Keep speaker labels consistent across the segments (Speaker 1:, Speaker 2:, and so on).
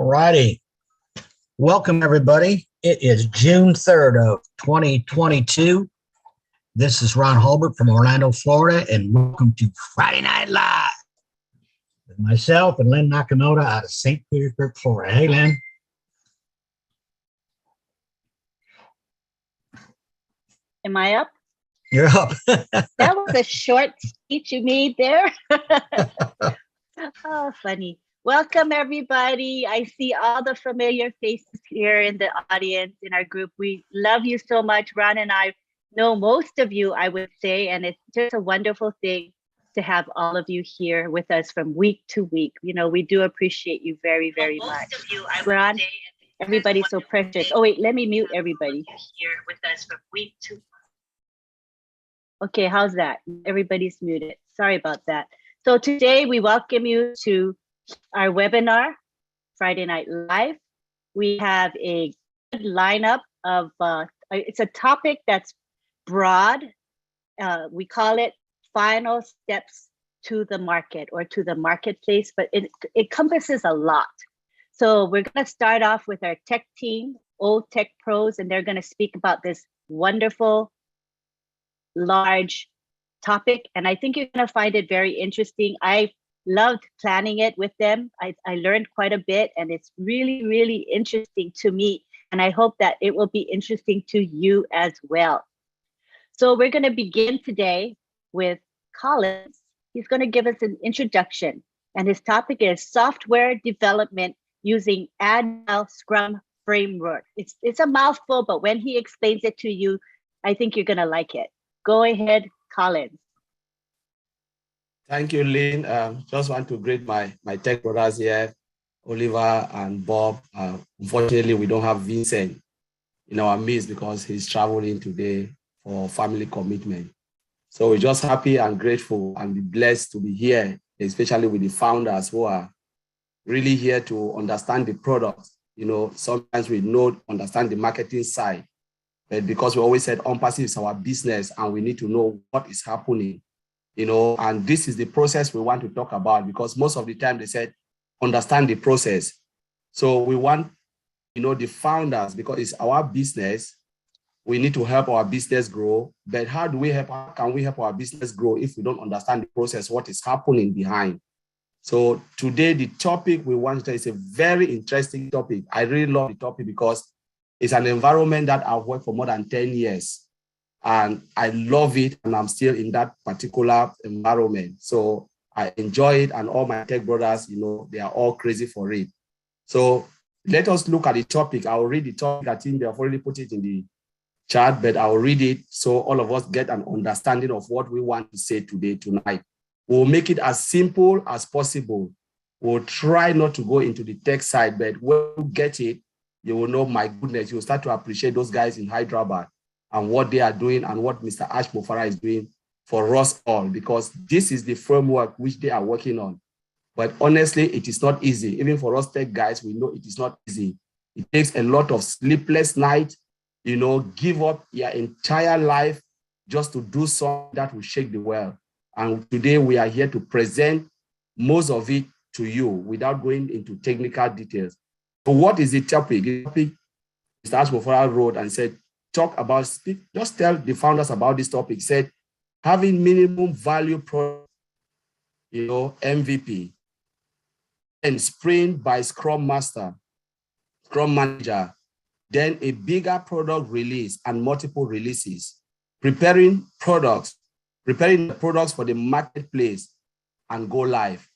Speaker 1: Alrighty. Welcome, everybody. It is June 3rd of 2022. This is Ron Hulbert from Orlando, Florida, and welcome to Friday Night Live with myself and Lynn Nakamoto out of St. Petersburg, Florida. Hey, Lynn.
Speaker 2: Am I up?
Speaker 1: You're up.
Speaker 2: That was a short speech you made there. Oh, funny. Welcome, everybody. I see all the familiar faces here in the audience in our group. We love you so much. Ron and I know most of you, I would say, and it's just a wonderful thing to have all of you here with us from week to week. You know, we do appreciate you very, very much.
Speaker 3: Most of you, I
Speaker 2: Ron,
Speaker 3: would say,
Speaker 2: everybody's so precious. Oh, wait, let me mute everybody.
Speaker 3: Here with us from week to week.
Speaker 2: Okay, how's that? Everybody's muted. Sorry about that. So today we welcome you to our webinar, Friday Night Live. We have a good lineup of, it's a topic that's broad. We call it Final Steps to the Market or to the Marketplace, but it encompasses a lot. So we're gonna start off with our tech team, Old Tech Pros, and they're gonna speak about this wonderful, large topic. And I think you're gonna find it very interesting. I loved planning it with them. I learned quite a bit, and it's really, really interesting to me. And I hope that it will be interesting to you as well. So we're going to begin today with Collins. He's going to give us an introduction, and his topic is software development using Agile Scrum framework. It's a mouthful, but when he explains it to you, I think you're going to like it. Go ahead, Collins.
Speaker 4: Thank you, Lynn. Just want to greet my tech brothers here, Oliver and Bob. Unfortunately, we don't have Vincent in our midst because he's traveling today for family commitment. So we're just happy and grateful and be blessed to be here, especially with the founders who are really here to understand the product. You know, sometimes we understand the marketing side, but because we always said ONPASSIVE is our business and we need to know what is happening. You know, and this is the process we want to talk about because most of the time they said, understand the process. So we want, you know, the founders, because it's our business, we need to help our business grow. But how can we help our business grow if we don't understand the process, what is happening behind? So today, the topic we want to tell is a very interesting topic. I really love the topic because it's an environment that I've worked for more than 10 years. And I love it, and I'm still in that particular environment. So I enjoy it, and all my tech brothers, you know, they are all crazy for it. So let us look at the topic. I'll read the topic. I think they have already put it in the chat, but I'll read it so all of us get an understanding of what we want to say tonight. We'll make it as simple as possible. We'll try not to go into the tech side, but when you get it, you will know, my goodness, you'll start to appreciate those guys in Hyderabad and what they are doing and what Mr. Ash Mofara is doing for us all, because this is the framework which they are working on. But honestly, it is not easy. Even for us tech guys, we know it is not easy. It takes a lot of sleepless nights, you know, give up your entire life just to do something that will shake the world. And today we are here to present most of it to you without going into technical details. So what is the topic? The topic Mr. Ash Mofara wrote and said, just tell the founders about this topic. He said, having minimum value product, you know, MVP, and sprint by Scrum Master, Scrum Manager, then a bigger product release and multiple releases, preparing the products for the marketplace and go live.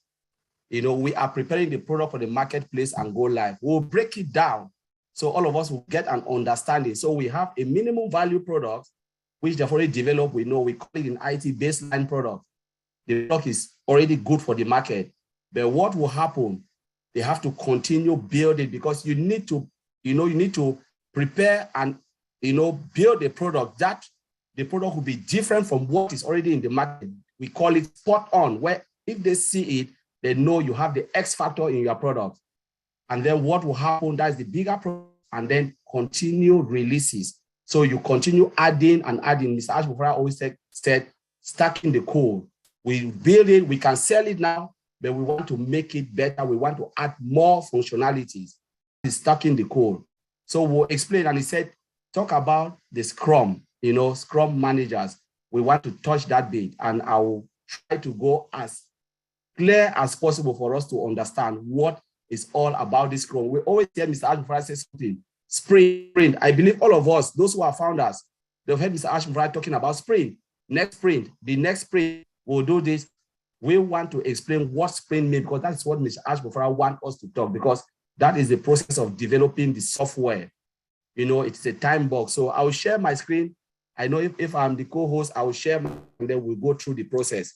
Speaker 4: You know, we are preparing the product for the marketplace and go live. We'll break it down so all of us will get an understanding. So we have a minimum value product, which they've already developed. We know we call it an IT baseline product. The product is already good for the market. But what will happen? They have to continue building because you need to prepare and, you know, build a product that the product will be different from what is already in the market. We call it spot on, where if they see it, they know you have the X factor in your product. And then what will happen, that's the bigger product, and then continue releases. So you continue adding and adding. Mr. Ash Mofara always said, stacking the code. We build it, we can sell it now, but we want to make it better. We want to add more functionalities. It's stuck in the code. So we'll explain, and he said, talk about the Scrum, Scrum managers. We want to touch that bit, and I will try to go as clear as possible for us to understand what is all about this Scrum. We always hear Mr. Ashmufra say something, sprint. I believe all of us, those who are founders, they've heard Mr. Ashmufra talking about sprint. Next sprint, the next sprint, we'll do this. We want to explain what sprint means, because that's what Mr. Ashmufra wants us to talk, because that is the process of developing the software. It's a time box. So I will share my screen. I know if I'm the co-host, I will share, and then we'll go through the process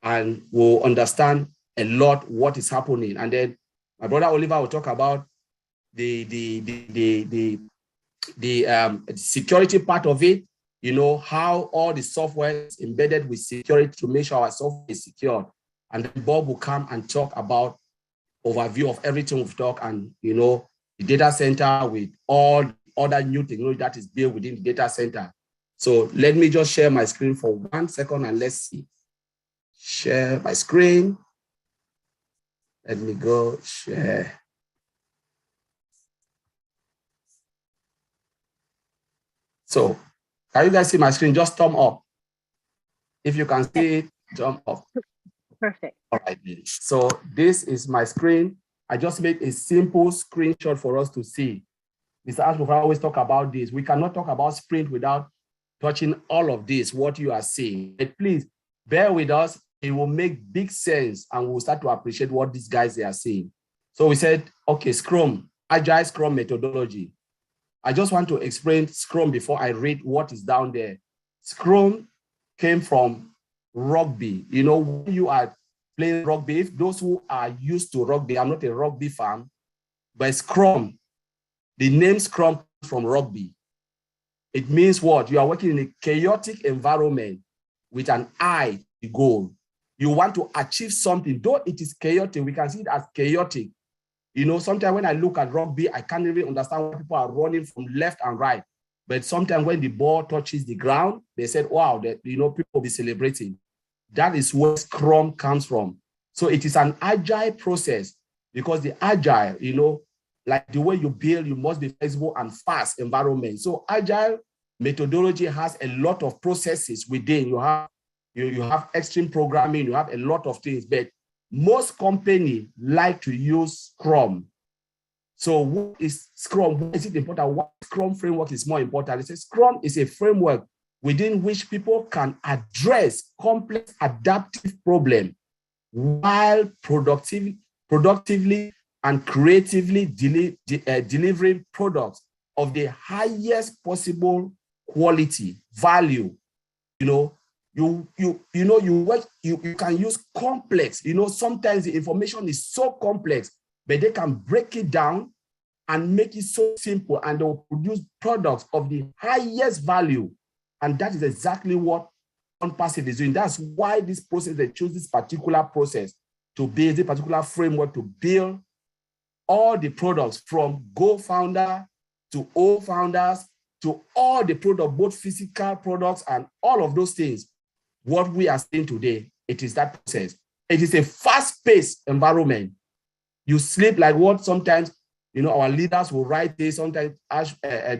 Speaker 4: and we'll understand a lot what is happening. And then my brother Oliver will talk about the security part of it, how all the software is embedded with security to make sure our software is secure. And then Bob will come and talk about overview of everything we've talked, and the data center with all other new technology that is built within the data center. So let me just share my screen for 1 second and let's see. Share my screen. Let me go share. So can you guys see my screen? Just thumb up. If you can see it, jump up.
Speaker 2: Perfect.
Speaker 4: All right. So this is my screen. I just made a simple screenshot for us to see. Mr. Ashmufra always talk about this. We cannot talk about sprint without touching all of this, what you are seeing. But please bear with us. It will make big sense, and we'll start to appreciate what these guys they are saying. So we said, okay, Scrum, Agile Scrum methodology. I just want to explain Scrum before I read what is down there. Scrum came from rugby. When you are playing rugby, if those who are used to rugby, I'm not a rugby fan, but Scrum, the name Scrum comes from rugby. It means what? You are working in a chaotic environment with an eye to goal. You want to achieve something, though it is chaotic, we can see it as chaotic. Sometimes when I look at rugby, I can't really understand why people are running from left and right. But sometimes when the ball touches the ground, they said, wow, people will be celebrating. That is where Scrum comes from. So it is an agile process, because the agile, like the way you build, you must be flexible and fast environment. So agile methodology has a lot of processes within. You have extreme programming, you have a lot of things, but most companies like to use Scrum. So what is Scrum? Why is it important? Why Scrum framework is more important? It says Scrum is a framework within which people can address complex adaptive problems while productively and creatively delivering products of the highest possible quality, value. You can use complex. Sometimes the information is so complex, but they can break it down and make it so simple, and they will produce products of the highest value. And that is exactly what ONPASSIVE is doing. That's why this process, they choose this particular process to build this particular framework to build all the products from Go founder to O founders to all the products, both physical products and all of those things. What we are seeing today, it is that process. It is a fast-paced environment. You sleep like what sometimes, our leaders will write this. Sometimes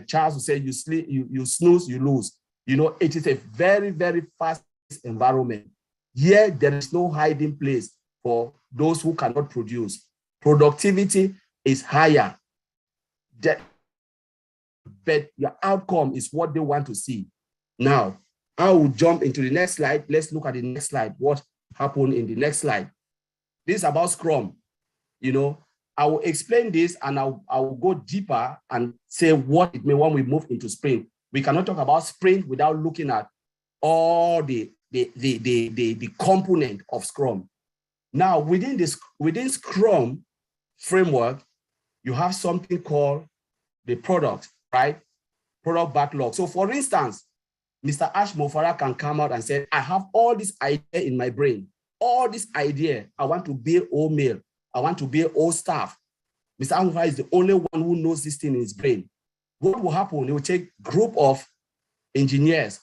Speaker 4: Charles will say, you sleep, you snooze, you lose. It is a very, very fast-paced environment. Here, there is no hiding place for those who cannot produce. Productivity is higher, but your outcome is what they want to see. Now, I will jump into the next slide. Let's look at the next slide. What happened in the next slide? This is about Scrum. I will explain this, and I will go deeper and say what it means when we move into sprint. We cannot talk about sprint without looking at all the component of Scrum. Now, within Scrum framework, you have something called the product, right? Product backlog. So for instance, Mr. Ashmufra can come out and say, I have all this idea in my brain, all this idea. I want to build mail. I want to build staff. Mr. Ashmufra is the only one who knows this thing in his brain. What will happen? He will take a group of engineers,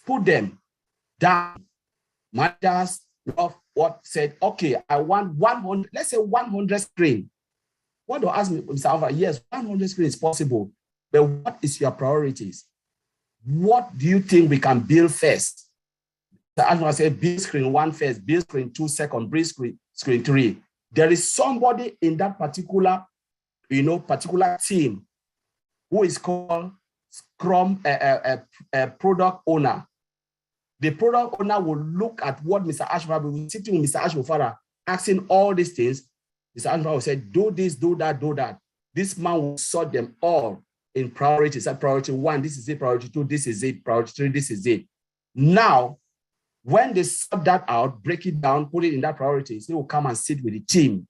Speaker 4: put them down, managers, what said, okay, I want 100, let's say 100 screen. What do I ask Mr. Alpha? Yes, 100 screen is possible, but what is your priorities? What do you think we can build first? The Alpha said, build screen 1 first, build screen 2 second, build screen 3. There is somebody in that particular, particular team who is called Scrum, a product owner. The product owner will look at what Mr. Ashford will be sitting with Mr. Ashford, asking all these things. Mr. Ashford will say, do this, do that, do that. This man will sort them all in priorities. At priority 1, this is it. Priority 2, this is it. Priority 3, this is it. Now, when they sort that out, break it down, put it in that priorities, they will come and sit with the team.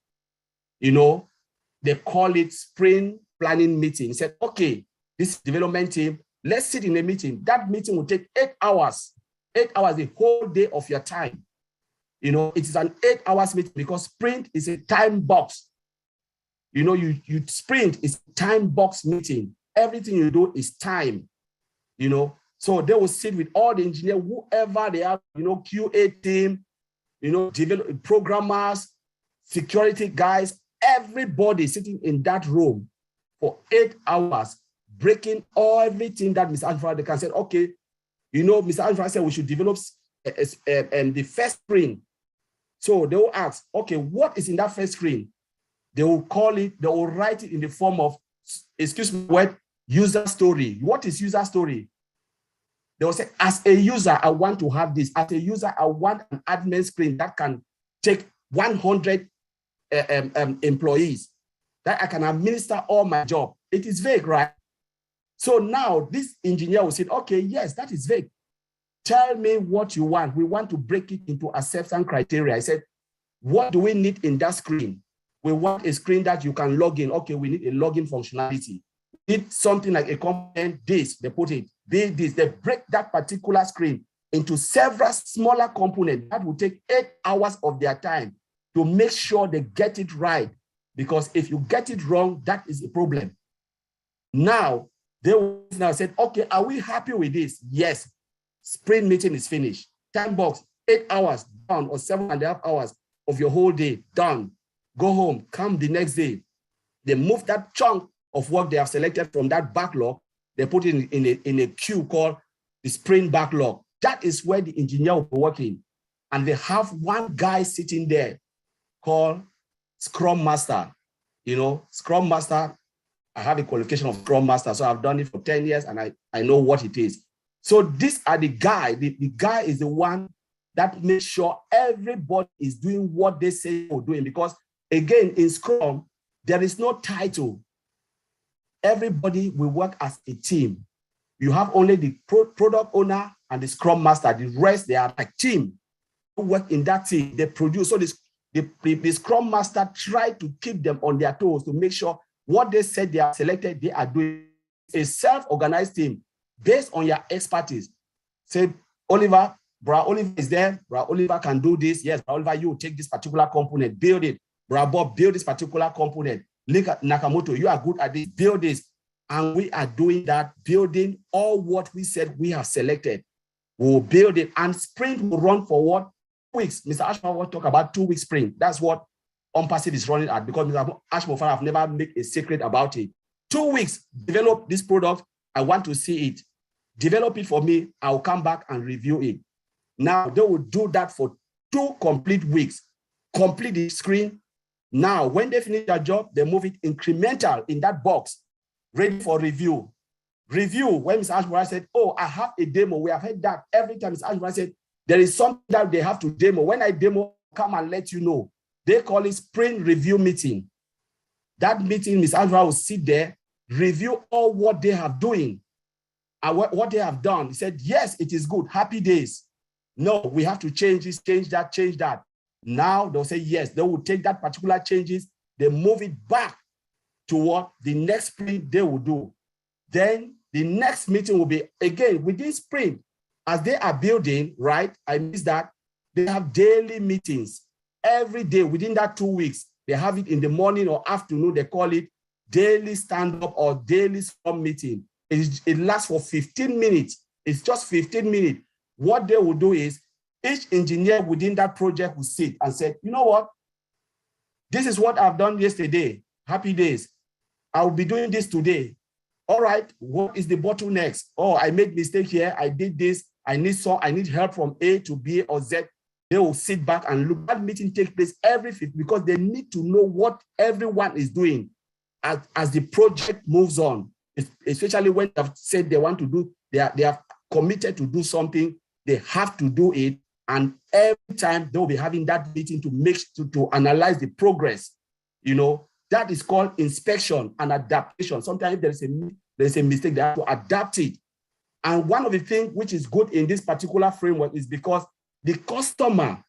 Speaker 4: They call it sprint planning meeting. He said, okay, this development team, let's sit in a meeting. That meeting will take 8 hours. 8 hours, the whole day of your time. It is an 8 hours meeting because sprint is a time box. You sprint is a time box meeting. Everything you do is time. So they will sit with all the engineers, whoever they are, QA team, programmers, security guys, everybody sitting in that room for 8 hours, breaking everything that Mr. Alfred can say, okay, Mr. Alfred said we should develop the first screen. So they will ask, okay, what is in that first screen? They will call it, they will write it in the form of, user story. What is user story? They will say, as a user, I want to have this. As a user, I want an admin screen that can take 100 employees, that I can administer all my job. It is vague, right? So now this engineer will say, okay, yes, that is vague. Tell me what you want. We want to break it into acceptance criteria. I said, what do we need in that screen? We want a screen that you can log in. Okay, we need a login functionality. We need something like a component, this, they put it, this, they break that particular screen into several smaller components that will take 8 hours of their time to make sure they get it right. Because if you get it wrong, that is a problem. Now, they will now said, okay, are we happy with this? Yes. Sprint meeting is finished. Time box, 8 hours done, or 7.5 hours of your whole day done. Go home, come the next day. They move that chunk of work they have selected from that backlog. They put it in a queue called the sprint backlog. That is where the engineer will be working. And they have one guy sitting there called Scrum Master. Scrum Master, I have a qualification of Scrum Master, so I've done it for 10 years and I know what it is. So these are the guy. The guy is the one that makes sure everybody is doing what they say they're doing. Because again, in Scrum, there is no title. Everybody will work as a team. You have only the product owner and the Scrum Master. The rest, they are like team who work in that team. They produce. So the Scrum Master try to keep them on their toes to make sure what they said they are selected, they are doing. A self-organized team based on your expertise. Say, Oliver, Bra Oliver is there. Bra Oliver can do this. Yes, Bra Oliver, you take this particular component, build it. Bra Bob, build this particular component. Look at Nakamoto, you are good at this, build this. And we are doing that, building all what we said we have selected. We'll build it, and sprint will run for what? 2 weeks. Mr. Ashmore will talk about 2 week sprint. That's what ONPASSIVE is running at, because Mr. Ashmore have never made a secret about it. 2 weeks, develop this product. I want to see it. Develop it for me. I'll come back and review it. Now, they will do that for 2 complete weeks. Complete the screen. Now, when they finish their job, they move it incremental in that box, ready for review. Review, when Mr. Ashmore said, oh, I have a demo. We have heard that every time Mr. Ashmore said, there is something that they have to demo. When I demo, come and let you know. They call it sprint review meeting. That meeting, Mr. Ashmore will sit there, review all what they have doing and what they have done. He said, yes, it is good. Happy days. No, we have to change this, change that, change that. Now they'll say, yes, they will take that particular changes, they move it back to what the next sprint they will do. Then the next meeting will be, again, within sprint, as they are building, right? I missed that. They have daily meetings every day within that 2 weeks. They have it in the morning or afternoon. They call it daily stand-up or daily Scrum meeting. It lasts for 15 minutes. It's just 15 minutes. What they will do is each engineer within that project will sit and say, you know what? This is what I've done yesterday. Happy days. I'll be doing this today. All right, what is the bottlenecks? Oh, I made mistake here. I did this. I need help from A to B or Z. They will sit back and look. That meeting takes place every fifth because they need to know what everyone is doing as the project moves on. Especially when they have said they want to do, they have committed to do something, they have to do it. And every time they will be having that meeting to analyze the progress. You know, that is called inspection and adaptation. Sometimes there is a mistake, they have to adapt it. And one of the things which is good in this particular framework is because the customer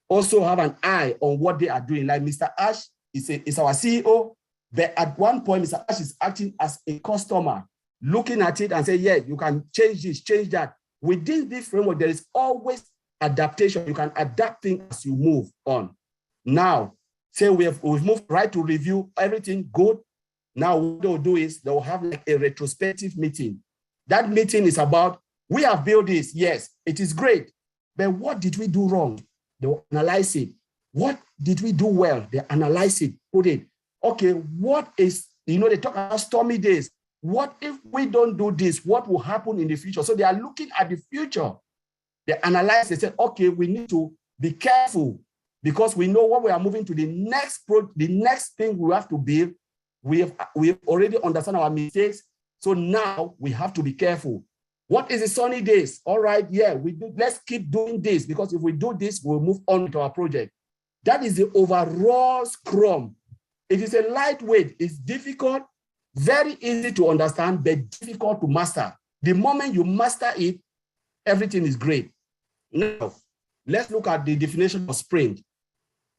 Speaker 4: also have an eye on what they are doing. Like Mr. Ash is our CEO, but at one point, Mr. Ash is acting as a customer, looking at it and say, yeah, you can change this, change that. Within this framework, there is always adaptation. You can adapt things as you move on. Now, say we've moved right to review, everything good. Now what they'll do is they'll have like a retrospective meeting. That meeting is about, we have built this, yes, it is great, but what did we do wrong? They'll analyze it. What did we do well? They analyze it, put it. Okay, what is, they talk about stormy days. What if we don't do this? What will happen in the future? So they are looking at the future. They analyze, they say, okay, we need to be careful because we know when we are moving to the next thing we have to build, we have already understand our mistakes. So now we have to be careful. What is the sunny days? All right, yeah, let's keep doing this because if we do this, we'll move on to our project. That is the overall Scrum. It is a lightweight, it's difficult, very easy to understand, but difficult to master. The moment you master it, everything is great. Now, let's look at the definition of sprint.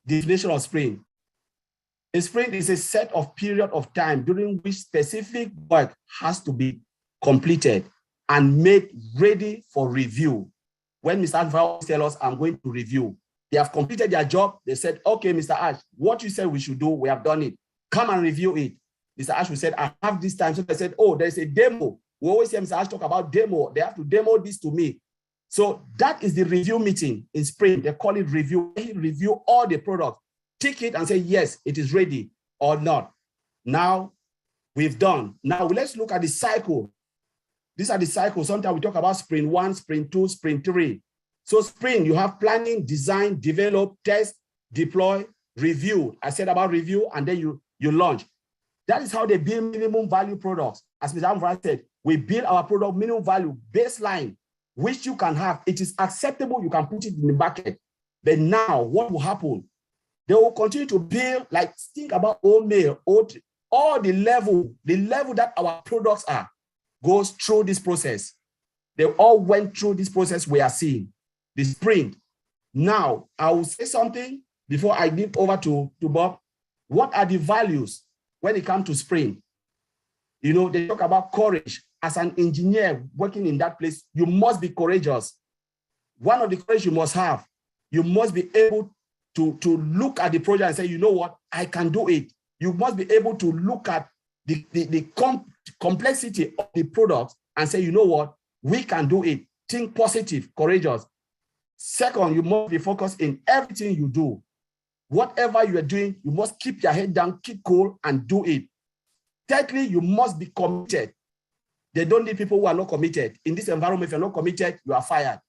Speaker 4: Definition of sprint. A sprint is a set of period of time during which specific work has to be completed and made ready for review. When Mr. Ash tells us, I'm going to review, they have completed their job. They said, okay, Mr. Ash, what you said we should do, we have done it. Come and review it. Mr. Ash will say, I have this time. So they said, oh, there's a demo. We always hear Mr. Ash talk about demo. They have to demo this to me. So that is the review meeting in sprint. They call it review. They review all the products, tick it and say, yes, it is ready or not. Now we've done. Now let's look at the cycle. These are the cycles. Sometimes we talk about sprint 1, sprint 2, sprint 3. So sprint, you have planning, design, develop, test, deploy, review. I said about review, and then you launch. That is how they build minimum value products. As Mr. Amvara said, we build our product minimum value baseline, which you can have. It is acceptable. You can put it in the bucket. But now what will happen? They will continue to build, like think about old mail, all the level that our products are goes through this process. They all went through this process we are seeing, the sprint. Now, I will say something before I give over to Bob. What are the values when it comes to sprint? They talk about courage. As an engineer working in that place, you must be courageous. One of the courage you must have, you must be able to look at the project and say, you know what, I can do it. You must be able to look at the complexity of the product and say, you know what, we can do it. Think positive, courageous. Second, you must be focused in everything you do. Whatever you are doing, you must keep your head down, keep cool, and do it. Thirdly, you must be committed. They don't need people who are not committed. In this environment, if you're not committed, you are fired.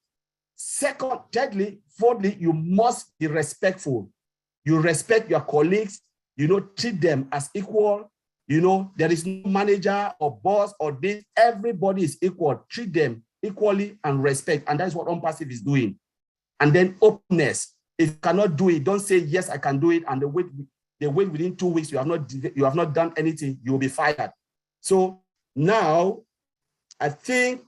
Speaker 4: Fourthly, you must be respectful. You respect your colleagues, treat them as equal. There is no manager or boss or this. Everybody is equal. Treat them equally and respect. And that's what ONPASSIVE is doing. And then openness. If you cannot do it, don't say, yes, I can do it. And they wait within 2 weeks. You have not done anything. You will be fired. So now, I think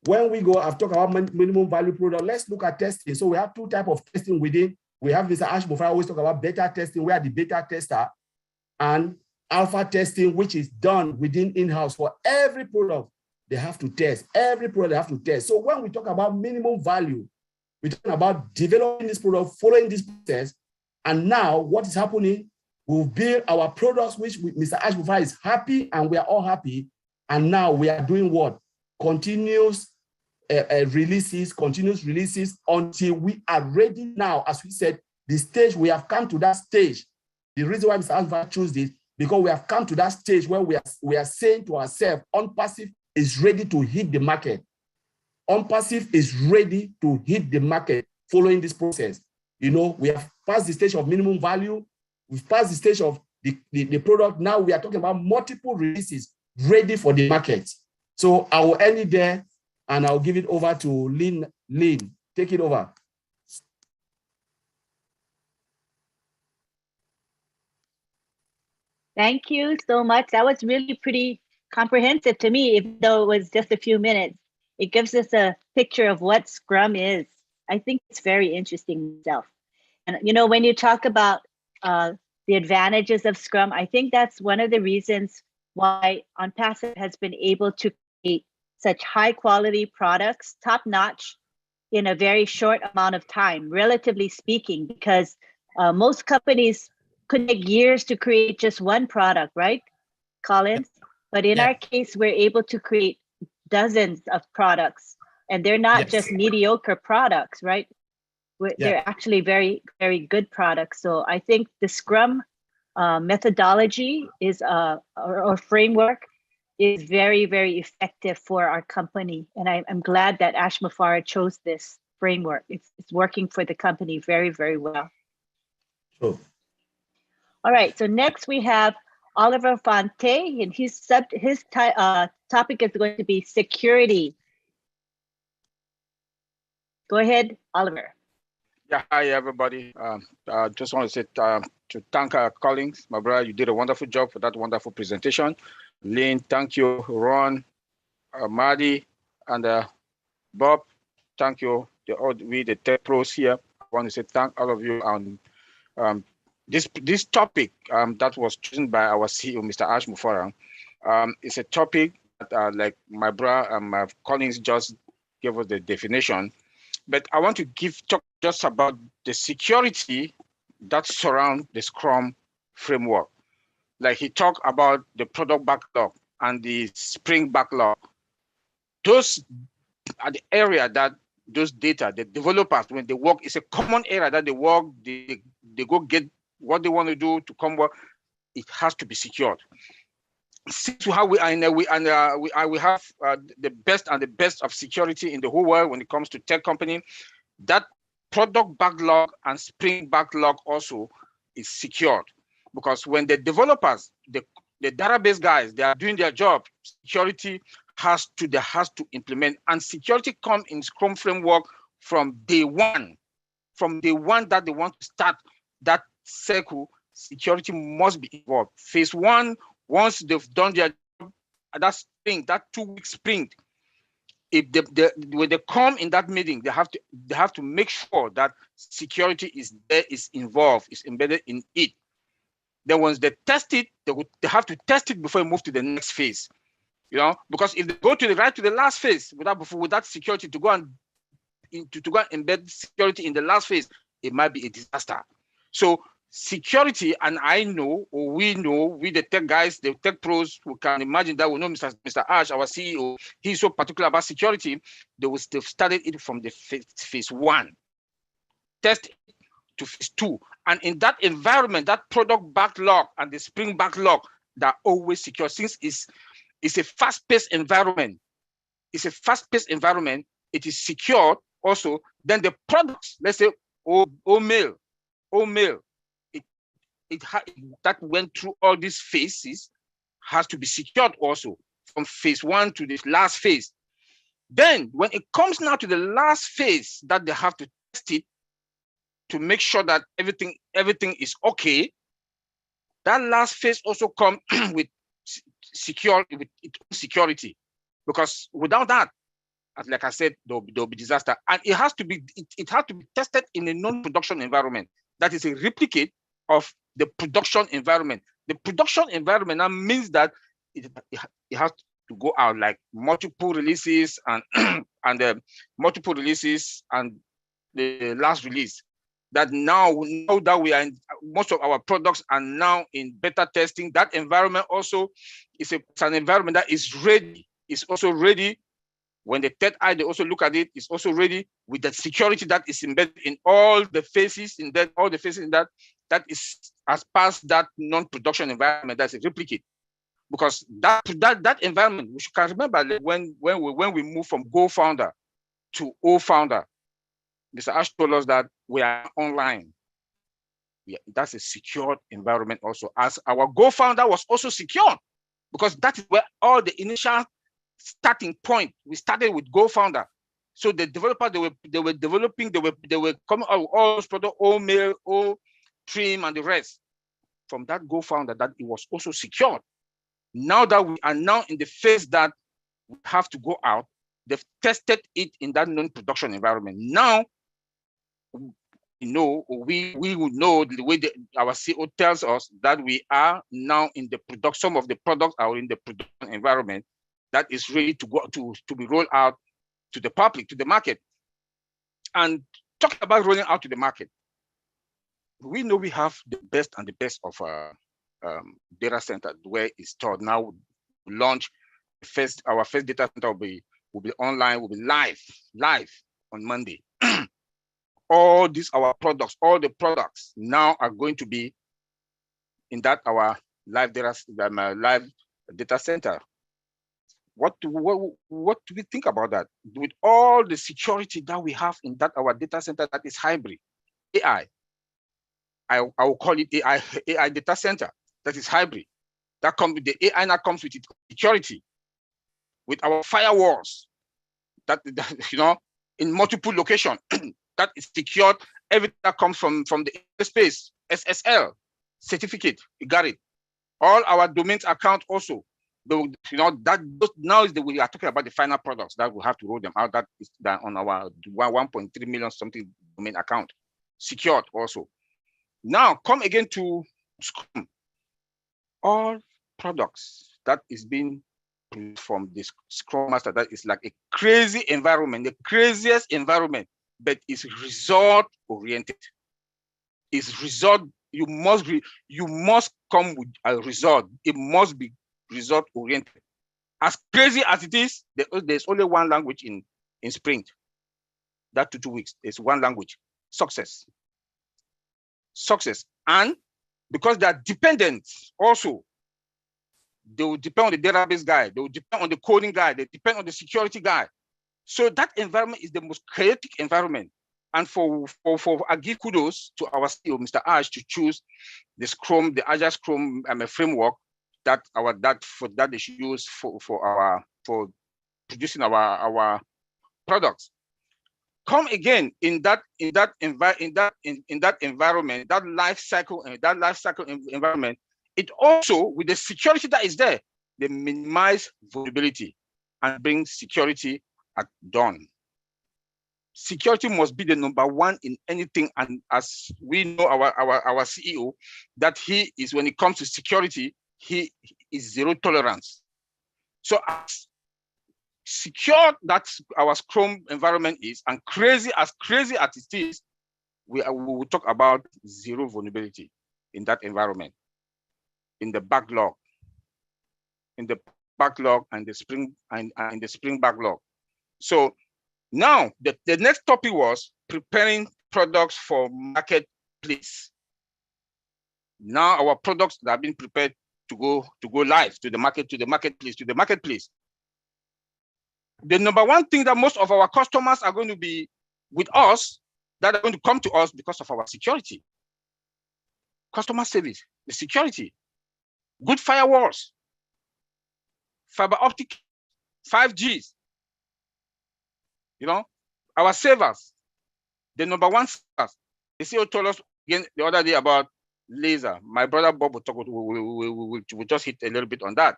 Speaker 4: when we go, I've talked about minimum value product. Let's look at testing. So we have two types of testing within. We have Mr. Ash Mufara always talk about beta testing. We are the beta tester, and alpha testing, which is done within in-house for every product. They have to test. Every product they have to test. So when we talk about minimum value, we're talking about developing this product, following this process. And now what is happening? We've built our products, which Mr. Ash Mufara is happy, and we are all happy. And now we are doing what? Continuous releases, continuous releases, until we are ready now. As we said, the stage, we have come to that stage. The reason why Mr. Alva chose this, because we have come to that stage where we are saying to ourselves, ONPASSIVE is ready to hit the market. ONPASSIVE is ready to hit the market following this process. You know, we have passed the stage of minimum value. We've passed the stage of the product. Now we are talking about multiple releases ready for the market. So I will end it there and I'll give it over to Lynn. Lynn, take it over.
Speaker 2: Thank you so much. That was really pretty comprehensive to me, even though it was just a few minutes. It gives us a picture of what Scrum is. I think it's very interesting myself. And you know, when you talk about the advantages of Scrum, I think that's one of the reasons why ONPASSIVE has been able to create such high quality products, top notch, in a very short amount of time, relatively speaking, because most companies could take years to create just one product, right, Collins? But in our case, we're able to create dozens of products, and they're not just mediocre products, right? They're actually very, very good products. So I think the Scrum methodology is or framework is very, very effective for our company. And I'm glad that Ash Mafara chose this framework. It's working for the company very, very well.
Speaker 4: Sure.
Speaker 2: All right, so next we have Oliver Fonte, and his topic is going to be security. Go ahead, Oliver.
Speaker 5: Yeah, hi everybody. Just want to say to thank Collins, my brother. You did a wonderful job for that wonderful presentation. Lynn, thank you. Ron, Marty, and Bob, thank you. The tech pros here. I want to say thank all of you. And this topic that was chosen by our CEO, Mr. Ash Mufara, is a topic that, like my brother Collins just gave us the definition. But I want to talk just about the security that surrounds the Scrum framework. Like he talked about the product backlog and the sprint backlog. Those are the area that those data, the developers, when they work, it's a common area that they work, they go get what they want to do to come work. It has to be secured. Since we have the best of security in the whole world when it comes to tech company, that product backlog and sprint backlog also is secured, because when the developers, the database guys, they are doing their job, security has to implement, and security come in Scrum framework from day one. From day one that they want to start that cycle, security must be involved. Phase one, once they've done their job, that sprint, that 2-week sprint, if when they come in that meeting, they have to make sure that security is there, is involved, is embedded in it. Then once they test it, they have to test it before they move to the next phase. You know, because if they go to the last phase without security to go and embed security in the last phase, it might be a disaster. So security, and I know, or we know, we the tech guys, the tech pros who can imagine that, we know Mr. Ash, our CEO, he's so particular about security. They've started it from the phase 1, test it to phase 2. And in that environment, that product backlog and the sprint backlog, they're always secure. Since it's a fast-paced environment, it is secured also. Then the products, let's say, mail, that went through all these phases, has to be secured also from phase 1 to the last phase. Then when it comes now to the last phase, that they have to test it to make sure that everything is okay. That last phase also comes with security, because without that, like I said, there'll be disaster. And it has to be tested in a non-production environment. That is a replicate of the production environment. The production environment now means that it has to go out like multiple releases and multiple releases and the last release. That now that we are in, most of our products are now in beta testing. That environment also is an environment that is ready. It's also ready When the third eye, they also look at it, it's also ready with the security that is embedded in all the faces in that, that is as past that non-production environment, that's a replicate. Because that environment, we can remember when we move from Go founder to O founder, Mr. Ash told us that we are online. Yeah, that's a secured environment also, as our Go founder was also secured, because that is where all the initial starting point, we started with Go founder. So the developers, they were developing, they were coming out with all those products, all mail, all trim, and the rest from that Go founder, that it was also secured. Now that we are now in the phase that we have to go out, they've tested it in that non-production environment. Now, we will know the way our CEO tells us that we are now in the production. Some of the products are in the production environment that is ready to go to be rolled out to the public, to the market. And talking about rolling out to the market, we know we have the best and the best of data center where it's stored. Now we launch our first data center will be online, will be live on Monday. All these our products, all the products now are going to be in that our live data center. What do we think about that? With all the security that we have in that our data center that is hybrid, AI, I will call it AI data center that is hybrid. That comes with the AI, that comes with security, with our firewalls that in multiple locations that is secured. Everything that comes from the space, SSL certificate, you got it. All our domains account also. Now is we are talking about the final products that we have to roll them out. That is on our 1.3 million something domain account, secured also. Now come again to Scrum. All products that is being from this Scrum Master, that is like a crazy environment, the craziest environment, but it's result oriented. It's result. You must come with a result. It must be result oriented. As crazy as it is, there's only one language in Sprint. That 2 weeks, there's one language: success. Success. And because they are dependent also, they will depend on the database guy, they will depend on the coding guy, they depend on the security guy. So that environment is the most chaotic environment. And I give kudos to our CEO, Mr. Ash, to choose the Scrum, the Agile Scrum framework that they should use for producing our products. Come again in that environment, that life cycle environment. It also, with the security that is there, they minimize vulnerability and bring security at dawn. Security must be the number one in anything, and as we know, our CEO, that he is, when it comes to security, he is zero tolerance. So as secure that our Scrum environment is, and crazy as it is, we will talk about zero vulnerability in that environment, in the backlog, and the Spring backlog. So now the next topic was preparing products for marketplace. Now our products that have been prepared to go live to the marketplace. The number one thing that most of our customers are going to be with us, that are going to come to us because of our security. Customer service, the security, good firewalls, fiber optic, 5Gs. Our servers, the number one servers. The CEO told us again the other day about laser. My brother Bob will talk. We'll just hit a little bit on that.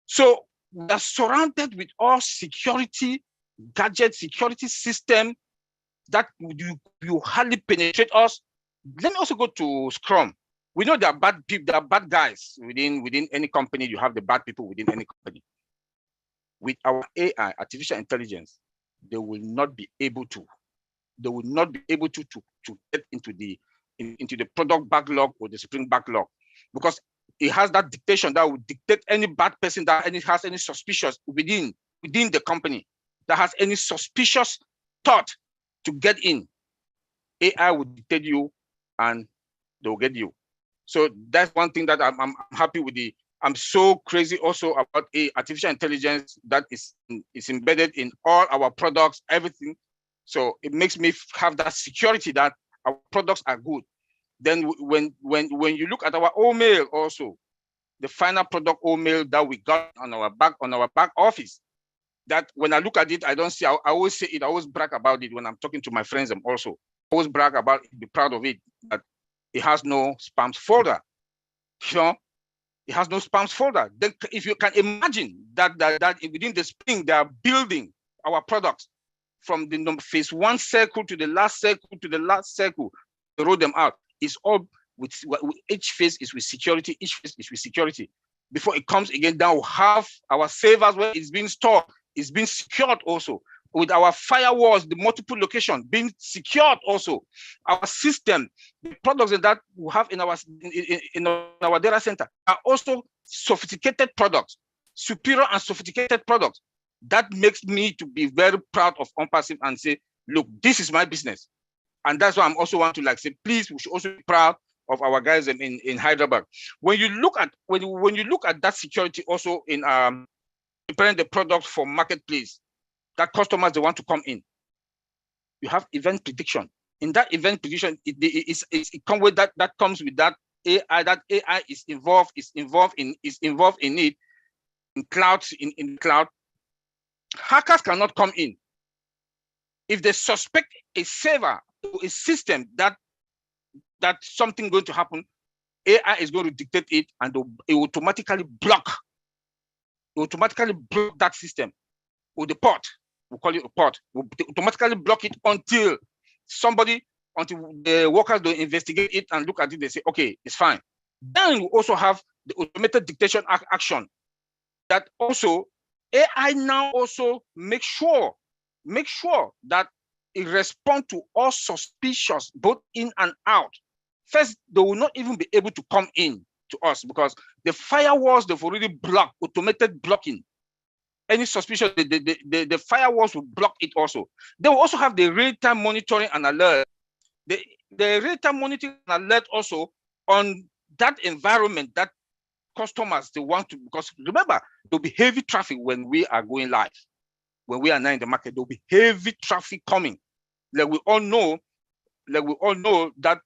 Speaker 5: So we are surrounded with all security gadgets, security system that you hardly penetrate us. Let me also go to Scrum. We know there are bad people, there are bad guys within any company. You have the bad people within any company. With our AI, artificial intelligence, they will not be able to get into the product backlog or the Spring backlog, because it has that dictation that will dictate any bad person that has any suspicious within the company. that has any suspicious thought to get in, AI will detect you and they'll get you. So that's one thing that I'm happy with. I'm so crazy also about artificial intelligence that is embedded in all our products, everything. So it makes me have that security that our products are good. Then when you look at our mail also, the final product mail that we got on our back office, that when I look at it, I don't see, I always say it, I always brag about it when I'm talking to my friends and also. I always brag about it, be proud of it, that it has no spams folder. You know, it has no spams folder. Then if you can imagine that within the spring, they are building our products from the phase 1 circle to the last circle to the last circle, they roll them out. It's all with each phase is with security, each phase is with security. Before it comes again down, we have our servers where it's being stored, it's being secured also. With our firewalls, the multiple location being secured also. Our system, the products that we have in our data center are also sophisticated products, superior and sophisticated products. That makes me to be very proud of ONPASSIVE and say, look, this is my business. And that's why I'm also want to like say, please, we should also be proud of our guys in Hyderabad. When you look at when you look at that security also in preparing the product for marketplace, that customers they want to come in, you have event prediction. In that event prediction, it comes with that comes with that AI. That AI is involved in it in clouds in cloud. Hackers cannot come in. If they suspect a server or a system that something going to happen, AI is going to dictate it and it will automatically block. It will automatically block that system or the port. We call it a port. We'll automatically block it until the workers don't investigate it and look at it. They say, okay, it's fine. Then we also have the automated dictation action that also AI now also make sure that it responds to all suspicious, both in and out. First, they will not even be able to come in to us because the firewalls, they've already blocked, automated blocking. Any suspicion, the firewalls will block it also. They will also have the real-time monitoring and alert. The real-time monitoring and alert also on that environment that customers they want to, because remember, there'll be heavy traffic when we are going live. When we are now in the market, there'll be heavy traffic coming. Like we all know that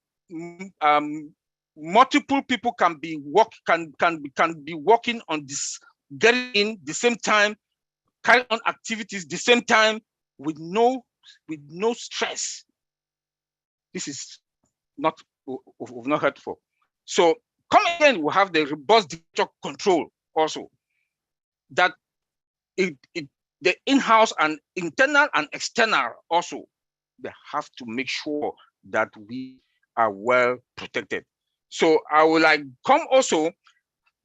Speaker 5: multiple people can be working on this, getting in the same time, carry on activities the same time with no stress. This is not we've not heard for. So come again, we have the robust data control also. That the in-house and internal and external also, they have to make sure that we are well protected. So I would like come also,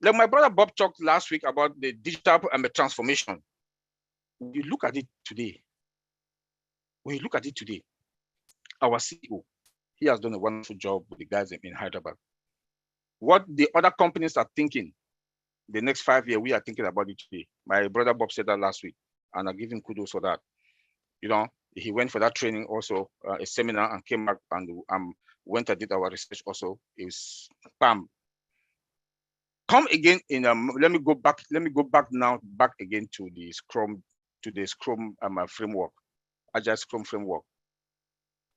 Speaker 5: like my brother Bob talked last week about the digital transformation. When you look at it today, our CEO, he has done a wonderful job with the guys in Hyderabad. What the other companies are thinking, the next 5 years, we are thinking about it today. My brother Bob said that last week, and I give him kudos for that. You know, he went for that training also, a seminar, and came back and went and did our research also. It was bam. Come again in let me go back now again to the Scrum framework, Agile Scrum framework.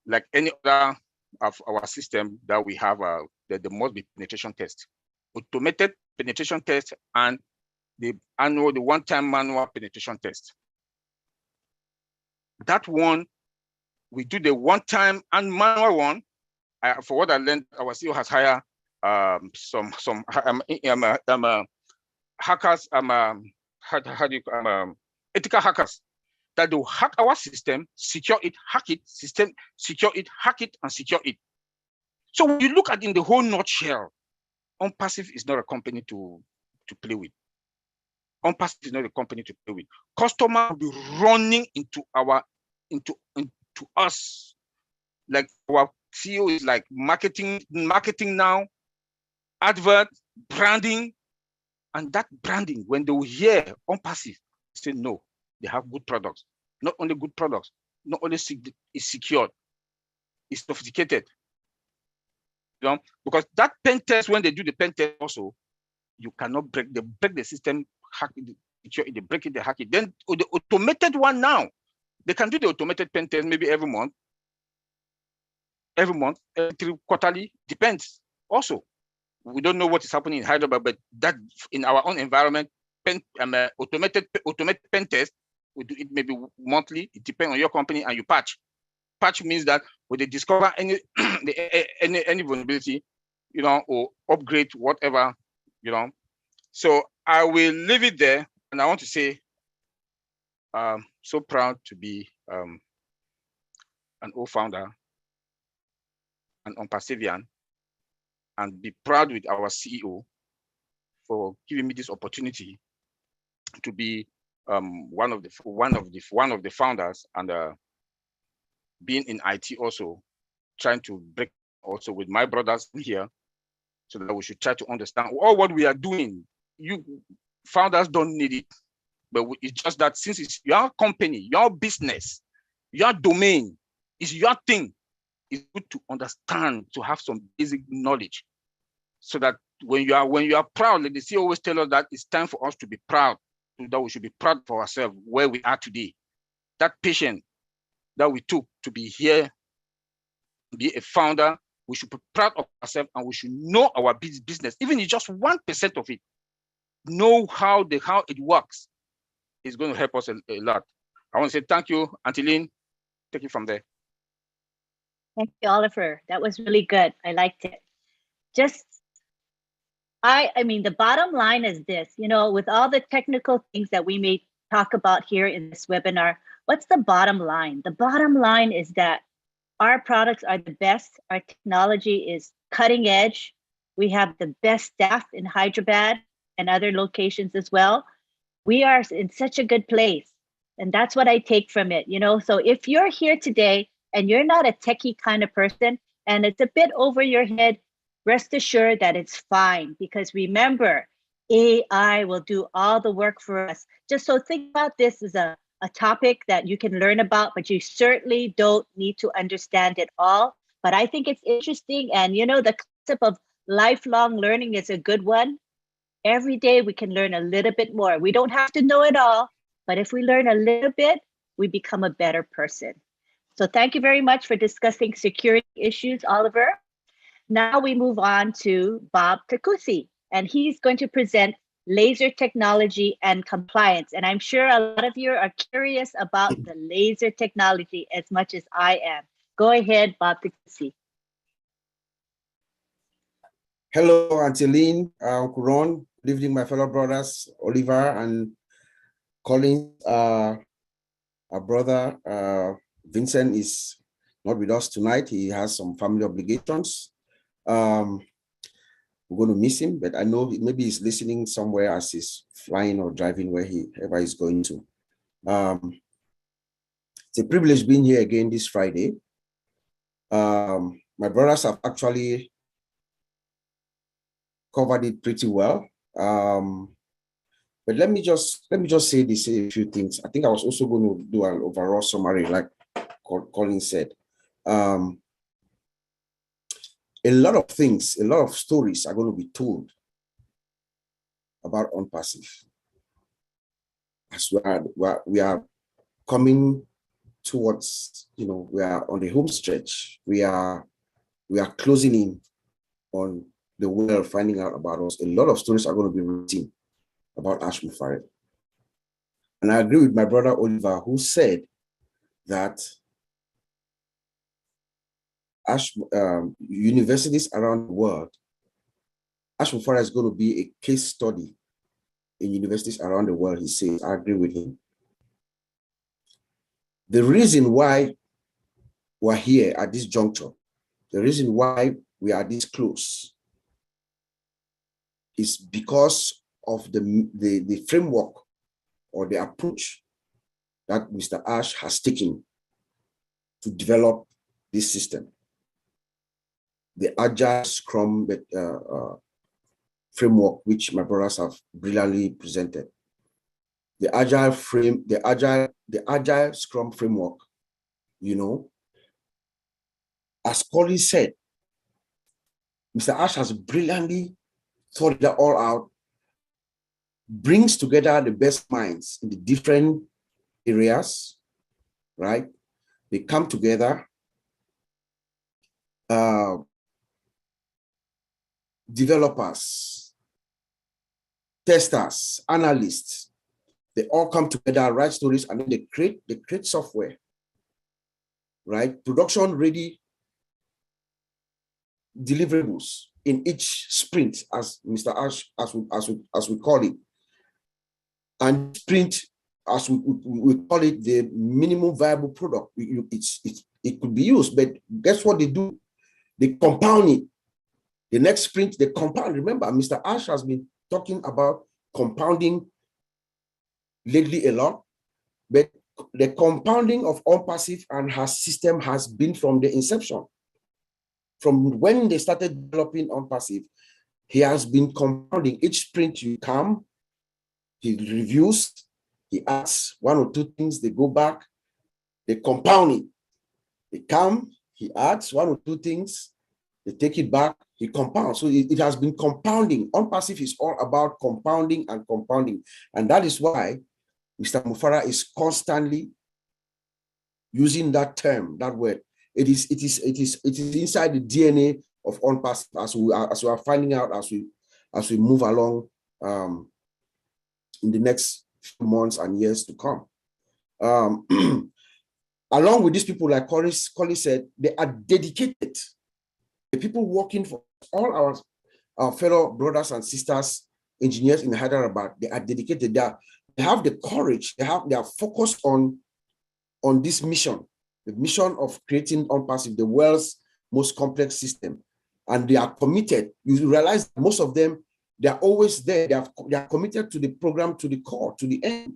Speaker 5: Like any other of our system that we have, there must be penetration test, automated penetration test, and the one-time manual penetration test. That one, we do the one-time and manual one. For what I learned, our CEO has hired some hackers, ethical hackers, that will hack our system, secure it, hack it, system, secure it, hack it, and secure it. So when you look at in the whole nutshell, ONPASSIVE is not a company to play with. ONPASSIVE is not a company to play with. Customers will be running into us. Like our CEO is like marketing now, advert, branding, and that branding, when they will hear ONPASSIVE, say no, they have good products. not only good products, not only is secured, it's sophisticated. You know, because that pen test, when they do the pen test also, you cannot break the system, hack it, they break it, they hack it. Then the automated one now, they can do the automated pen test maybe every month, every quarterly, depends. Also, we don't know what is happening in Hyderabad, but that in our own environment, automated pen test, we do it maybe monthly. It depends on your company, and you patch. Patch means that when they discover any any vulnerability, you know, or upgrade whatever, you know. So I will leave it there, and I want to say, so proud to be an co-founder, an ONPASSIVian, and be proud with our CEO for giving me this opportunity to be one of the founders, and being in IT also, trying to break also with my brothers here, so that we should try to understand all what we are doing. You founders don't need it, but it's just that since it's your company, your business, your domain, it's your thing, it's good to understand, to have some basic knowledge, so that when you are proud, like the CEO always tell us that it's time for us to be proud, that we should be proud for ourselves where we are today. That patient that we took to be here, be a founder, we should be proud of ourselves, and we should know our business, even if just 1% of it, know how it works. It's going to help us a lot. I want to say thank you, Auntie Lynn. Take it from there.
Speaker 2: Thank you, Oliver. That was really good. I liked it. I mean, the bottom line is this, you know, with all the technical things that we may talk about here in this webinar, what's the bottom line? The bottom line is that our products are the best. Our technology is cutting edge. We have the best staff in Hyderabad and other locations as well. We are in such a good place. And that's what I take from it, you know? So if you're here today and you're not a techie kind of person, and it's a bit over your head, rest assured that it's fine, because remember, AI will do all the work for us. Just so think about this as a topic that you can learn about, but you certainly don't need to understand it all. But I think it's interesting. And you know, the concept of lifelong learning is a good one. Every day we can learn a little bit more. We don't have to know it all, but if we learn a little bit, we become a better person. So thank you very much for discussing security issues, Oliver. Now we move on to Bob Takusi, and he's going to present laser technology and compliance. And I'm sure a lot of you are curious about the laser technology as much as I am. Go ahead, Bob Takusi.
Speaker 6: Hello, Auntie Lynn, Uncle Ron. Good evening, my fellow brothers, Oliver and Collins. Our brother, Vincent, is not with us tonight. He has some family obligations. We're going to miss him, but I know maybe he's listening somewhere as he's flying or driving wherever he's going to. It's a privilege being here again this Friday. My brothers have actually covered it pretty well. But let me just say a few things. I think I was also going to do an overall summary, like Colin said. A lot of things, a lot of stories are going to be told about ONPASSIVE. As we are coming towards, you know, we are on the home stretch. We are closing in on the world finding out about us. A lot of stories are going to be written about Ash Mufareh. And I agree with my brother Oliver, who said that universities around the world, Ash Mufareh is going to be a case study in universities around the world, he says. I agree with him. The reason why we're here at this juncture, the reason why we are this close, is because of the framework or the approach that Mr. Ash has taken to develop this system. The Agile Scrum framework, which my brothers have brilliantly presented. the agile Scrum framework, you know, as Colin said, Mr. Ash has brilliantly thought it all out, brings together the best minds in the different areas, right? They come together, developers, testers, analysts, they all come together, write stories, and then they create software, right? Production ready deliverables in each sprint, as Mr. Ash, as we call it. And sprint, as we call it, the minimum viable product. It could be used, but guess what they do? They compound it. The next sprint, they compound. Remember, Mr. Ash has been talking about compounding lately a lot, but the compounding of ONPASSIVE and her system has been from the inception. From when they started developing ONPASSIVE, he has been compounding. Each sprint you come, he reviews, he adds one or two things, they go back, they compound it. They come, he adds one or two things, they take it back, he compounds. So it has been compounding. ONPASSIVE is all about compounding and compounding. And that is why Mr. Mufara is constantly using that term, that word. It is inside the DNA of ONPASSIVE, as we are finding out as we move along in the next few months and years to come. Along with these people, like Colin said, they are dedicated. The people working for all our fellow brothers and sisters, engineers in Hyderabad, they are dedicated. They have the courage. They are focused on this mission, the mission of creating ONPASSIVE, the world's most complex system, and they are committed. You realize most of them, they are always there. They are committed to the program, to the core, to the end.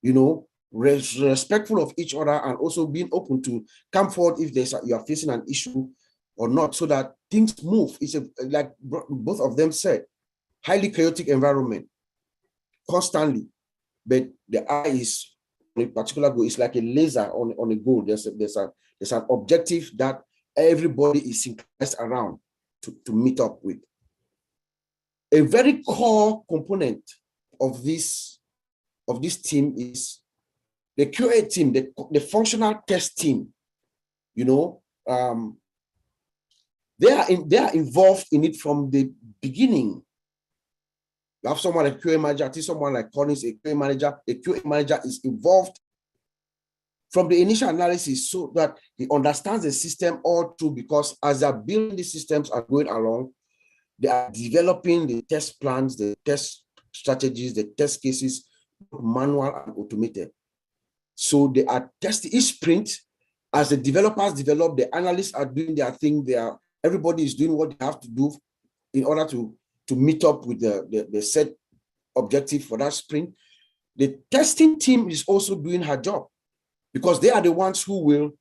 Speaker 6: You know, respectful of each other, and also being open to come forward if you are facing an issue or not, so that things move. It's like both of them said, highly chaotic environment, constantly, but the eye is on a particular goal. It's like a laser on a goal. There's an objective that everybody is synchronized around to meet up with. A very core component of this team is the QA team, the functional test team. You know, they are involved in it from the beginning. You have someone like QA manager, I think someone like Collins, a QA manager. The QA manager is involved from the initial analysis so that he understands the system all through, because as they're building the systems and going along, they are developing the test plans, the test strategies, the test cases, manual and automated. So they are testing each sprint. As the developers develop, the analysts are doing their thing. Everybody is doing what they have to do in order to meet up with the set objective for that sprint. The testing team is also doing her job, because they are the ones who will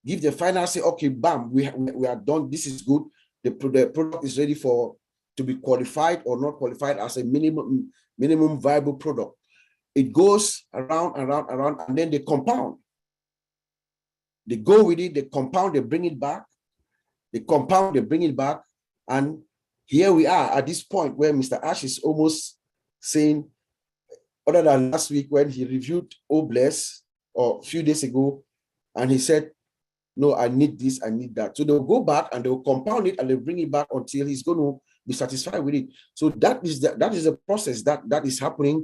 Speaker 6: give the final say, okay, bam, we are done. This is good. The product is ready to be qualified or not qualified as a minimum viable product. It goes around, and then they compound. They go with it, they compound, they bring it back. They compound, they bring it back. And here we are at this point where Mr. Ash is almost saying, other than last week when he reviewed OBLESS, or a few days ago, and he said, no, I need this, I need that. So they'll go back and they'll compound it and they'll bring it back until he's going to be satisfied with it. So that is the process that is happening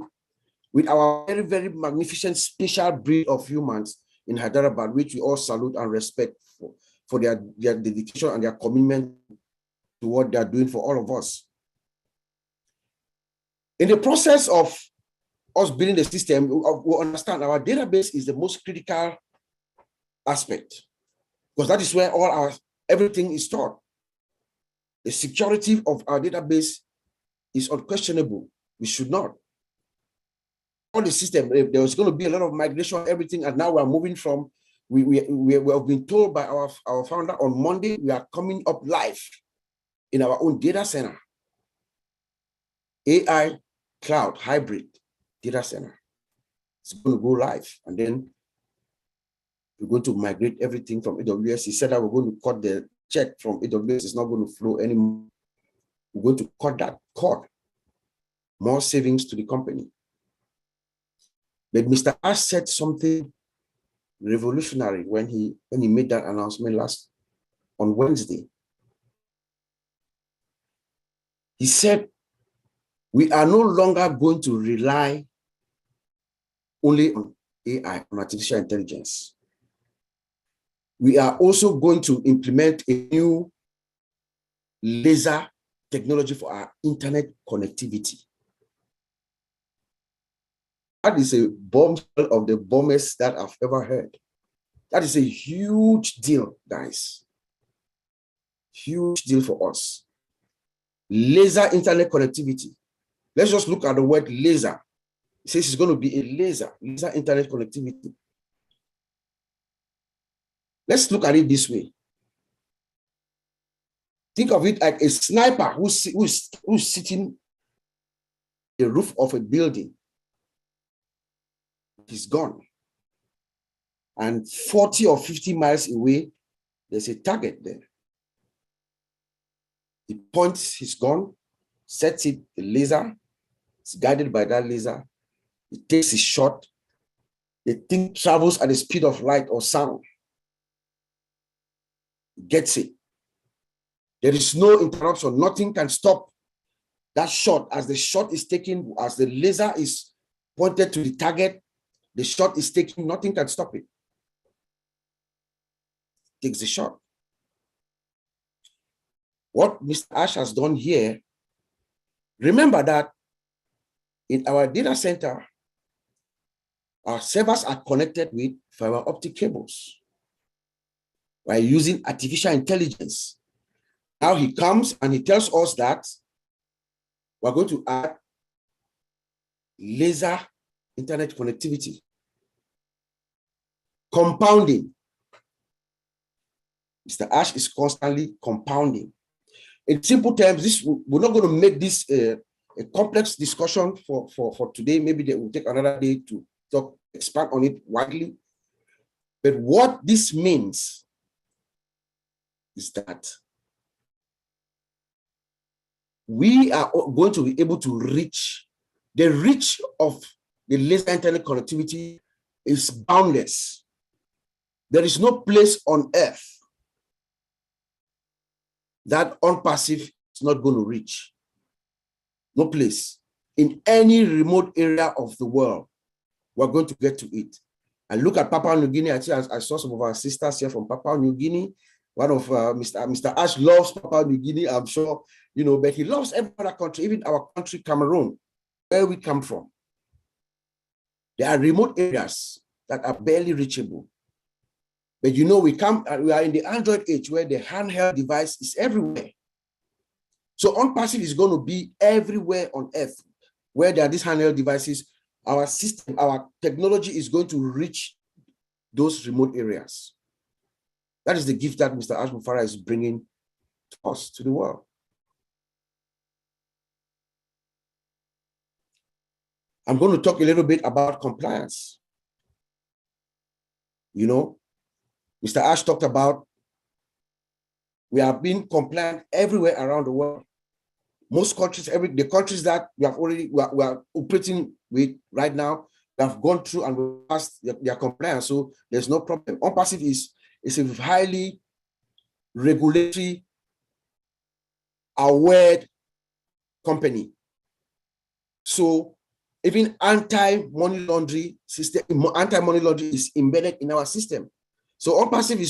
Speaker 6: with our very, very magnificent special breed of humans in Hyderabad, which we all salute and respect for their dedication and their commitment to what they are doing for all of us. In the process of us building the system, we understand our database is the most critical aspect, because that is where everything is stored. The security of our database is unquestionable. We should not. On the system, there was going to be a lot of migration, everything, and now we're moving from, we have been told by our founder on Monday, we are coming up live in our own data center, AI cloud hybrid data center. it's going to go live. And then we're going to migrate everything from AWS. He said that we're going to cut the check from AWS. It's not going to flow anymore. We're going to cut that cord. More savings to the company. But Mr. Ash said something revolutionary when he made that announcement on Wednesday. He said, we are no longer going to rely only on AI, on artificial intelligence. We are also going to implement a new laser technology for our internet connectivity. That is a bombshell of the bombest that I've ever heard. That is a huge deal, guys. Huge deal for us. Laser internet connectivity. Let's just look at the word laser. It says it's going to be a laser internet connectivity. Let's look at it this way. Think of it like a sniper who's sitting on the roof of a building. He's gone. And 40 or 50 miles away, there's a target there. He points his gun, sets it, the laser, it's guided by that laser. He takes his shot. The thing travels at the speed of light or sound. He gets it. There is no interruption. Nothing can stop that shot. As the shot is taken, as the laser is pointed to the target, the shot is taken, nothing can stop it. Takes the shot. What Mr. Ash has done here, remember that in our data center, our servers are connected with fiber optic cables. We're using artificial intelligence. Now he comes and he tells us that we're going to add laser internet connectivity. Compounding. Mr. Ash is constantly compounding. In simple terms, we're not going to make this a complex discussion for today. Maybe they will take another day to expand on it widely. But what this means is that we are going to be able to reach, the reach of the laser internet connectivity is boundless. There is no place on earth that ONPASSIVE is not going to reach. No place. In any remote area of the world, we're going to get to it. And look at Papua New Guinea. I saw some of our sisters here from Papua New Guinea. One of Mr. Ash loves Papua New Guinea, I'm sure, you know, but he loves every other country, even our country, Cameroon, where we come from. There are remote areas that are barely reachable. But you know, we are in the Android age where the handheld device is everywhere. So ONPASSIVE is going to be everywhere on earth where there are these handheld devices. Our system, our technology is going to reach those remote areas. That is the gift that Mr. Ash Mufara is bringing to us, to the world. I'm going to talk a little bit about compliance. You know, Mr. Ash talked about we are being compliant everywhere around the world. Most countries, the countries that we are operating with right now, they have gone through and passed their compliance, so there's no problem. ONPASSIVE is a highly regulatory aware company. So even anti-money laundering system, anti-money laundering is embedded in our system. So ONPASSIVE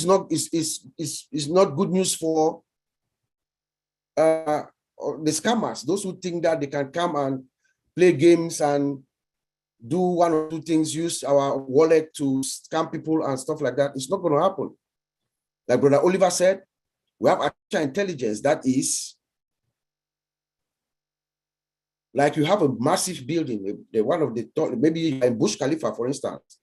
Speaker 6: is not good news for the scammers, those who think that they can come and play games and do one or two things, use our wallet to scam people and stuff like that. It's not going to happen. Like Brother Oliver said, we have artificial intelligence that is like you have a massive building, one of the maybe in Burj Khalifa, for instance.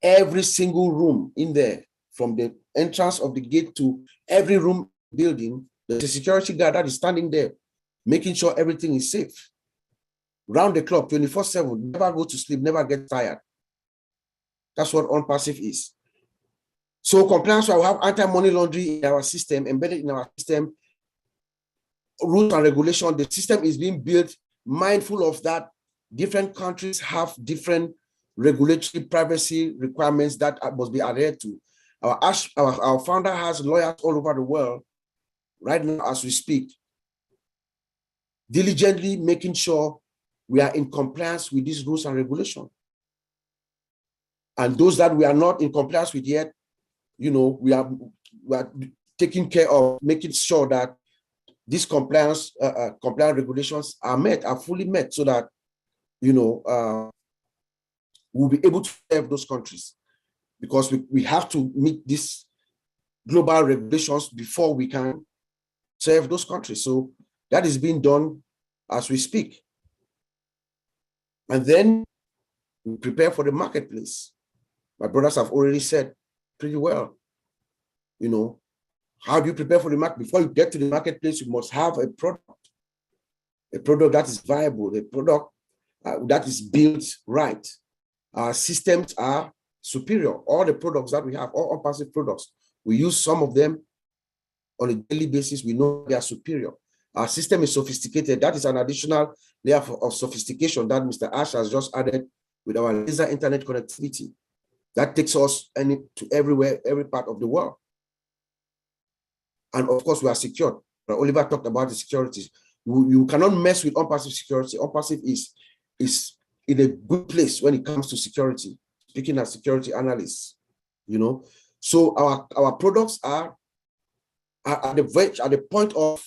Speaker 6: Every single room in there, from the entrance of the gate to every room building, there's a security guard that is standing there, making sure everything is safe. round the clock, 24/7, never go to sleep, never get tired. That's what ONPASSIVE is. So compliance will have anti-money laundering in our system, embedded in our system, rules and regulation. The system is being built mindful of that. Different countries have different regulatory privacy requirements that must be adhered to. Our founder has lawyers all over the world right now as we speak, diligently making sure we are in compliance with these rules and regulations. And those that we are not in compliance with yet, we are taking care of making sure that these compliance regulations are met, are fully met, so that we'll be able to serve those countries, because we have to meet these global regulations before we can serve those countries. So that is being done as we speak. And then we prepare for the marketplace. My brothers have already said pretty well, how do you prepare for the market? Before you get to the marketplace, you must have a product that is viable, a product that is built right. Our systems are superior. All the products that we have, all ONPASSIVE products, we use some of them on a daily basis. We know they are superior. Our system is sophisticated. That is an additional layer of sophistication that Mr. Ash has just added with our laser internet connectivity. That takes us to everywhere, every part of the world. And of course, we are secured. Oliver talked about the security. You cannot mess with ONPASSIVE security. ONPASSIVE is in a good place when it comes to security, speaking as security analysts, So our products are at the verge, at the point of,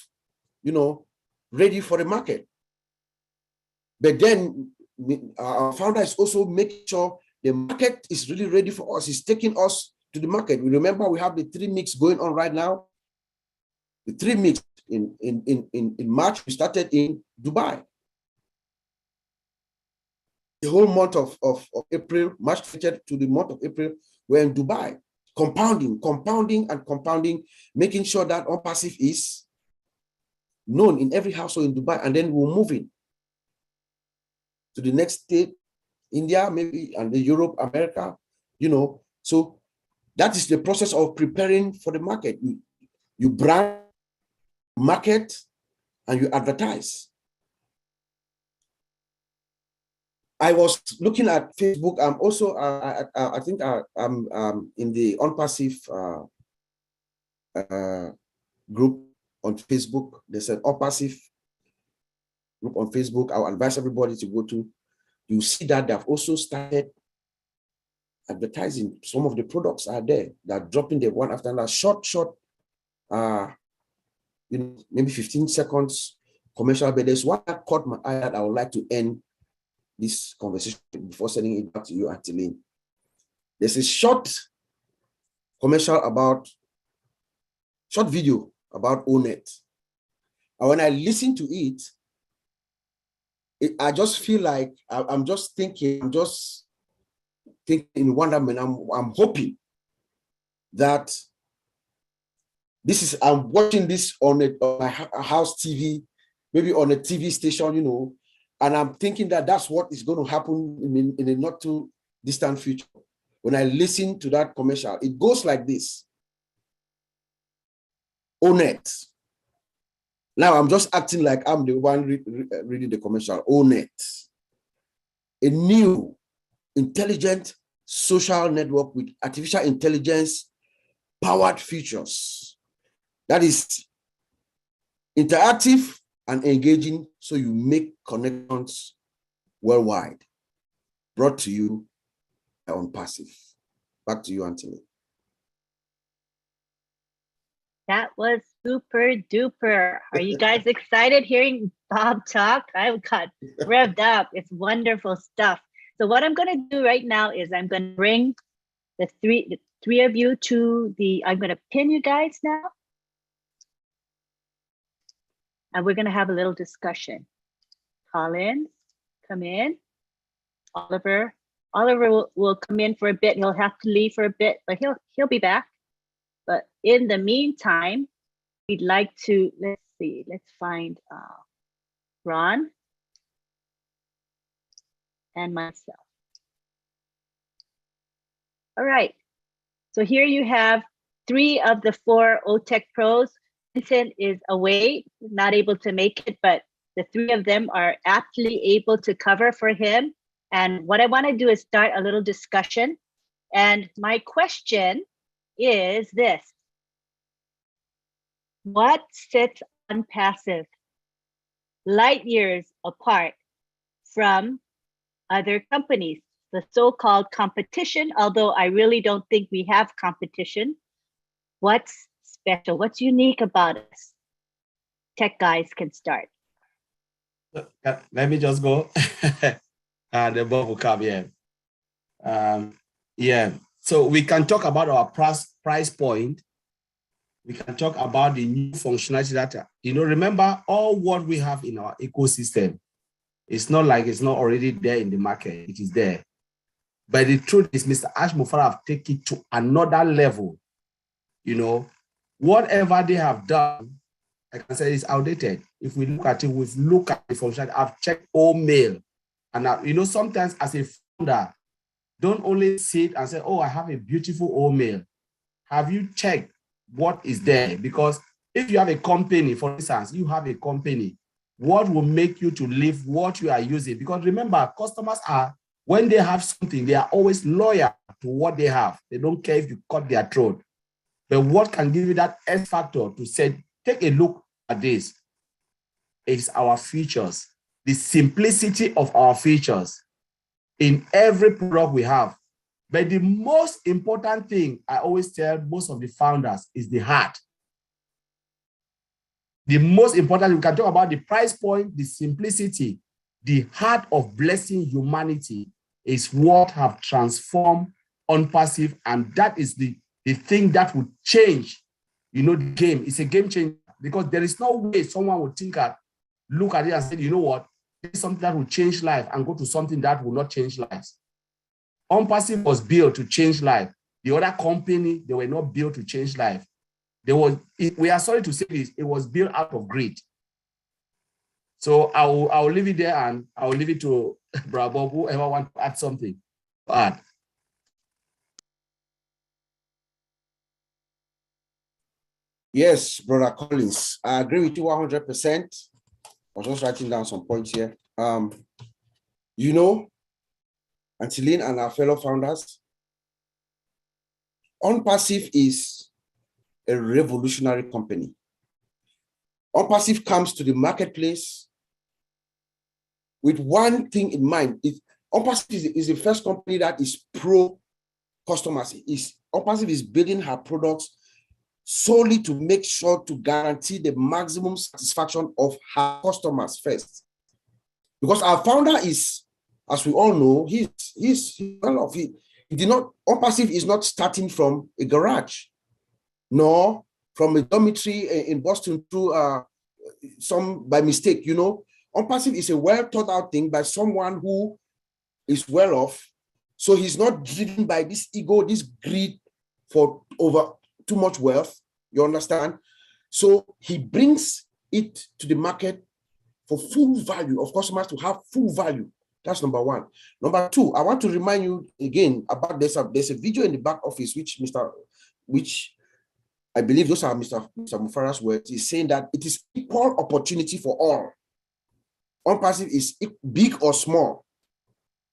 Speaker 6: ready for the market. But then our founder is also making sure the market is really ready for us. He's taking us to the market. We remember we have the 3 mix going on right now. The 3 mix in March, we started in Dubai. The whole month of April, March 30th to the month of April, we're in Dubai, compounding, making sure that ONPASSIVE is known in every household in Dubai. And then we're moving to the next state, India, maybe, and the Europe, America, So that is the process of preparing for the market. You brand, market, and you advertise. I was looking at Facebook. I'm also, I think I'm in the ONPASSIVE group on Facebook. There's an ONPASSIVE group on Facebook. I'll advise everybody to go to. You see that they've also started advertising. Some of the products are there. They're dropping them one after another. Short, maybe 15 seconds commercial. But there's one that caught my eye that I would like to end this conversation before sending it back to you, Antilene. There's a short video about ONET. And when I listen to it, I just feel like I'm just thinking in wonderment. I'm hoping that I'm watching this on my house TV, maybe on a TV station, and I'm thinking that that's what is going to happen in a not too distant future. When I listen to that commercial, it goes like this. ONET. Now I'm just acting like I'm the one reading the commercial. ONET. A new intelligent social network with artificial intelligence powered features that is interactive and engaging, so you make connections worldwide. Brought to you by ONPASSIVE. Back to you, Anthony.
Speaker 2: That was super duper. Are you guys excited hearing Bob talk? I've got revved up. It's wonderful stuff. So what I'm going to do right now is I'm going to bring the three of you to I'm going to pin you guys now. And we're going to have a little discussion. Collins, come in. Oliver will come in for a bit. He'll have to leave for a bit, but he'll be back. But in the meantime, we'd like to, let's find Ron. and myself. All right. So here you have 3 of the 4 OTech pros. Vincent is away, not able to make it, but the 3 of them are aptly able to cover for him. And what I want to do is start a little discussion. And my question is this: what sets ONPASSIVE light years apart from other companies? The so-called competition, although I really don't think we have competition. What's special? What's unique about us? Tech guys can start.
Speaker 4: Let me just go. And the Bob will come here. Yeah. So we can talk about our price point. We can talk about the new functionality that, remember all what we have in our ecosystem. It's not like it's not already there in the market. It is there. But the truth is, Mr. Ash Mufara have taken it to another level. Whatever they have done, like I said, is outdated. If we look at it, we've looked at the functionality. I've checked all mail. And sometimes as a founder, don't only sit and say, oh, I have a beautiful old mail. Have you checked what is there? Because if you have a company, for instance, you have a company, what will make you to leave what you are using? Because remember, customers are, when they have something, they are always loyal to what they have. They don't care if you cut their throat. But what can give you that X factor to say, take a look at this? It's our features, the simplicity of our features in every product we have. But the most important thing I always tell most of the founders is the heart. The most important, we can talk about the price point, the simplicity, the heart of blessing humanity is what have transformed ONPASSIVE, and that is the thing that will change, the game. It's a game changer because there is no way someone would look at it and say, you know what, this is something that will change life and go to something that will not change lives. ONPASSIVE was built to change life. The other company, they were not built to change life. We are sorry to say this, it was built out of greed. So I'll leave it there and I'll leave it to Bravo, whoever wants to add something. Add.
Speaker 6: Yes, Brother Collins, I agree with you 100%. I was just writing down some points here. Angeline and our fellow founders, ONPASSIVE is a revolutionary company. ONPASSIVE comes to the marketplace with one thing in mind. ONPASSIVE is the first company that is pro-customers. ONPASSIVE is building her products solely to make sure to guarantee the maximum satisfaction of her customers first. Because our founder is, as we all know, he's well off. ONPASSIVE is not starting from a garage, nor from a dormitory in Boston to some by mistake. ONPASSIVE is a well thought out thing by someone who is well off. So he's not driven by this ego, this greed for over too much wealth. You understand? So he brings it to the market for full value of customers to have full value. That's number one. Number two, I want to remind you again about there's a video in the back office which I believe those are Mr. Mufara's words. He's saying that it is equal opportunity for all. ONPASSIVE is big or small.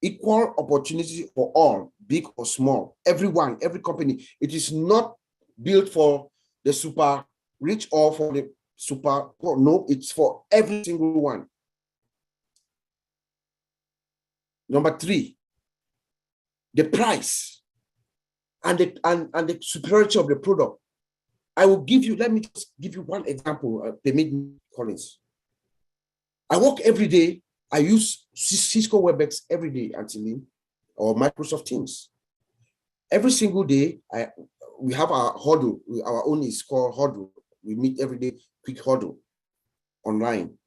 Speaker 6: Equal opportunity for all, big or small. Everyone, every company. It is not built for the super rich or for the super poor. No, it's for every single one. Number three, the price and the superiority of the product. Let me just give you one example, permit me, Collins. I work every day. I use Cisco WebEx every day, Angeline, or Microsoft Teams. Every single day, we have our huddle. Our own is called huddle. We meet every day, quick huddle, online,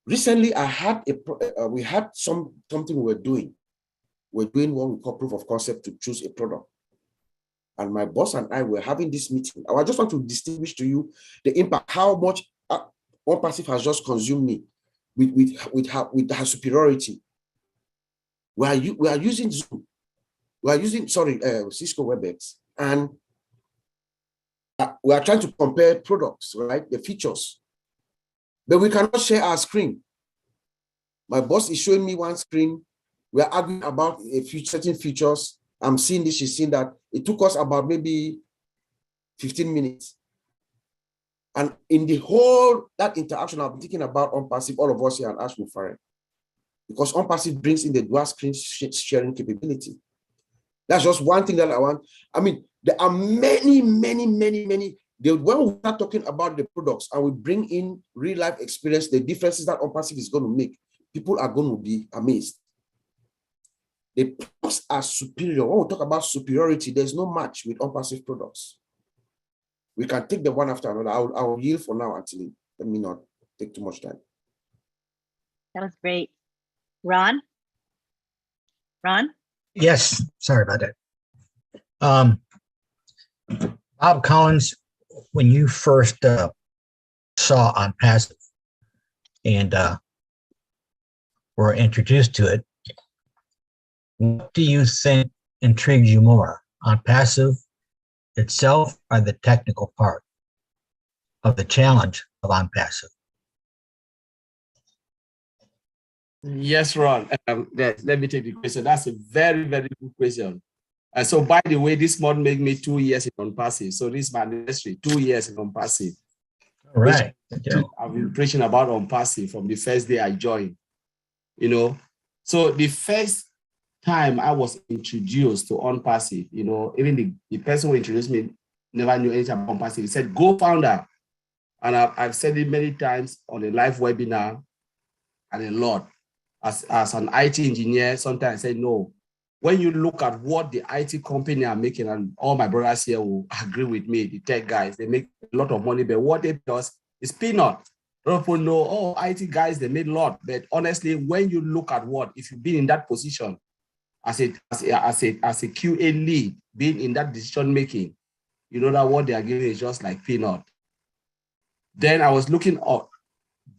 Speaker 6: Recently, we had something we're doing. We're doing what we call proof of concept to choose a product. And my boss and I were having this meeting. I just want to distinguish to you the impact, how much ONPASSIVE has just consumed me. with her superiority. We are using Zoom. We are using, Cisco WebEx, and we are trying to compare products, right? The features, but we cannot share our screen. My boss is showing me one screen. We are arguing about a few certain features. I'm seeing this, she's seeing that. It took us about maybe 15 minutes. And in the whole, that interaction, I've been thinking about ONPASSIVE, all of us here, and Ash Mufare, because ONPASSIVE brings in the dual screen sharing capability. That's just one thing that I want. I mean, there are many. When we start talking about the products and we bring in real life experience, the differences that ONPASSIVE is going to make, people are going to be amazed. The products are superior. When we talk about superiority, there's no match with ONPASSIVE products. We can take them one after another. I will yield for now, actually. Let me not take too much time.
Speaker 2: That was great. Ron? Ron?
Speaker 1: Yes, sorry about that. Bob Collins, when you first saw ONPASSIVE and were introduced to it, what do you think intrigued you more, ONPASSIVE itself or the technical part of the challenge of ONPASSIVE?
Speaker 4: Yes, Ron. Let me take the question. That's a very, very good question. So, by the way, this month made me 2 years in ONPASSIVE. So, this is my anniversary, 2 years in ONPASSIVE.
Speaker 1: All right.
Speaker 4: I've been preaching about ONPASSIVE from the first day I joined. You know, so the first time I was introduced to ONPASSIVE, you know, even the person who introduced me never knew anything about ONPASSIVE. He said, "Go founder." And I've said it many times on a live webinar and a lot. As an IT engineer, sometimes I say, no, when you look at what the IT company are making, and all my brothers here will agree with me, the tech guys, they make a lot of money, but what they do is peanut. A lot of people know, oh, IT guys, they made a lot. But honestly, when you look at if you've been in that position as a QA lead, being in that decision making, you know that what they are giving is just like peanut. Then I was looking at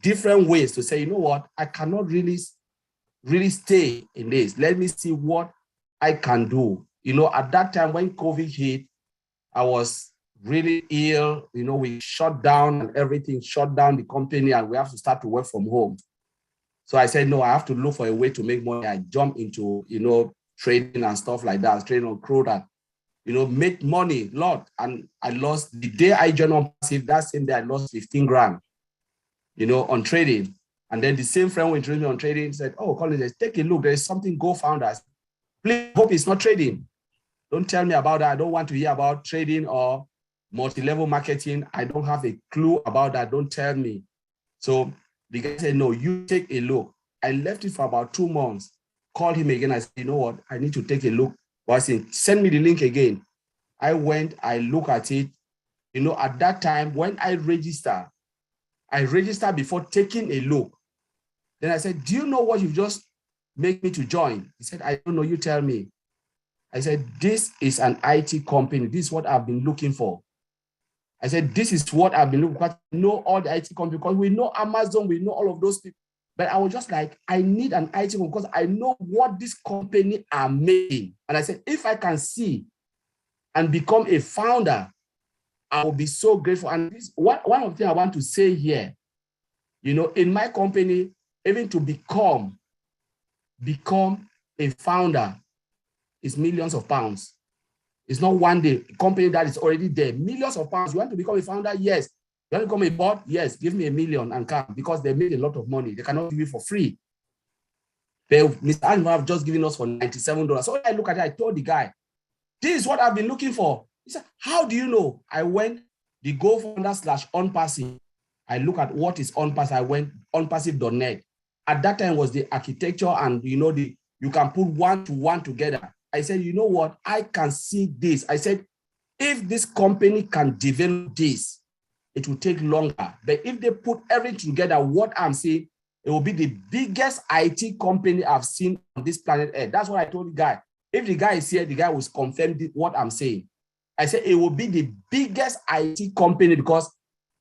Speaker 4: different ways to say, you know what, I cannot really stay in this. Let me see what I can do. You know, at that time when COVID hit, I was really ill. You know, we shut down and everything, shut down the company, and we have to start to work from home. So I said, no, I have to look for a way to make money. I jumped into, you know, trading and stuff like that, trading on crude and, you know, make money a lot. And I lost, the day I joined ONPASSIVE, that same day I lost 15 grand, you know, on trading. And then the same friend who introduced me on trading said, oh, Collins, take a look. There is something, go founders. Please hope it's not trading. Don't tell me about that. I don't want to hear about trading or multi-level marketing. I don't have a clue about that. Don't tell me. So the guy said, no, you take a look. I left it for about 2 months, called him again. I said, you know what? I need to take a look. But I said, send me the link again. I went, I look at it. You know, at that time, when I registered before taking a look. Then I said, do you know what you've just made me to join? He said, I don't know, you tell me. I said, this is an IT company. This is what I've been looking for. I said, this is what I've been looking for. I know all the IT companies because we know Amazon, we know all of those people. But I was just like, I need an IT company because I know what this company are making. And I said, if I can see and become a founder, I will be so grateful. And this, one of the things I want to say here, you know, in my company, even to become a founder is millions of pounds. It's not one day. A company that is already there, millions of pounds. You want to become a founder? Yes. You want to become a board? Yes. Give me $1 million and come, because they made a lot of money. They cannot give it for free. Mr. Animal have just given us for $97. So when I look at it, I told the guy, this is what I've been looking for. He said, how do you know? I went the GoFounder/ONPASSIVE. I look at what is ONPASSIVE. I went onpassive.net. At that time was the architecture, and you know, you can put 1 to 1 together. I said, you know what? I can see this. I said, if this company can develop this, it will take longer. But if they put everything together, what I'm saying, it will be the biggest IT company I've seen on this planet Earth. That's what I told the guy. If the guy is here, the guy will confirm what I'm saying. I said it will be the biggest IT company because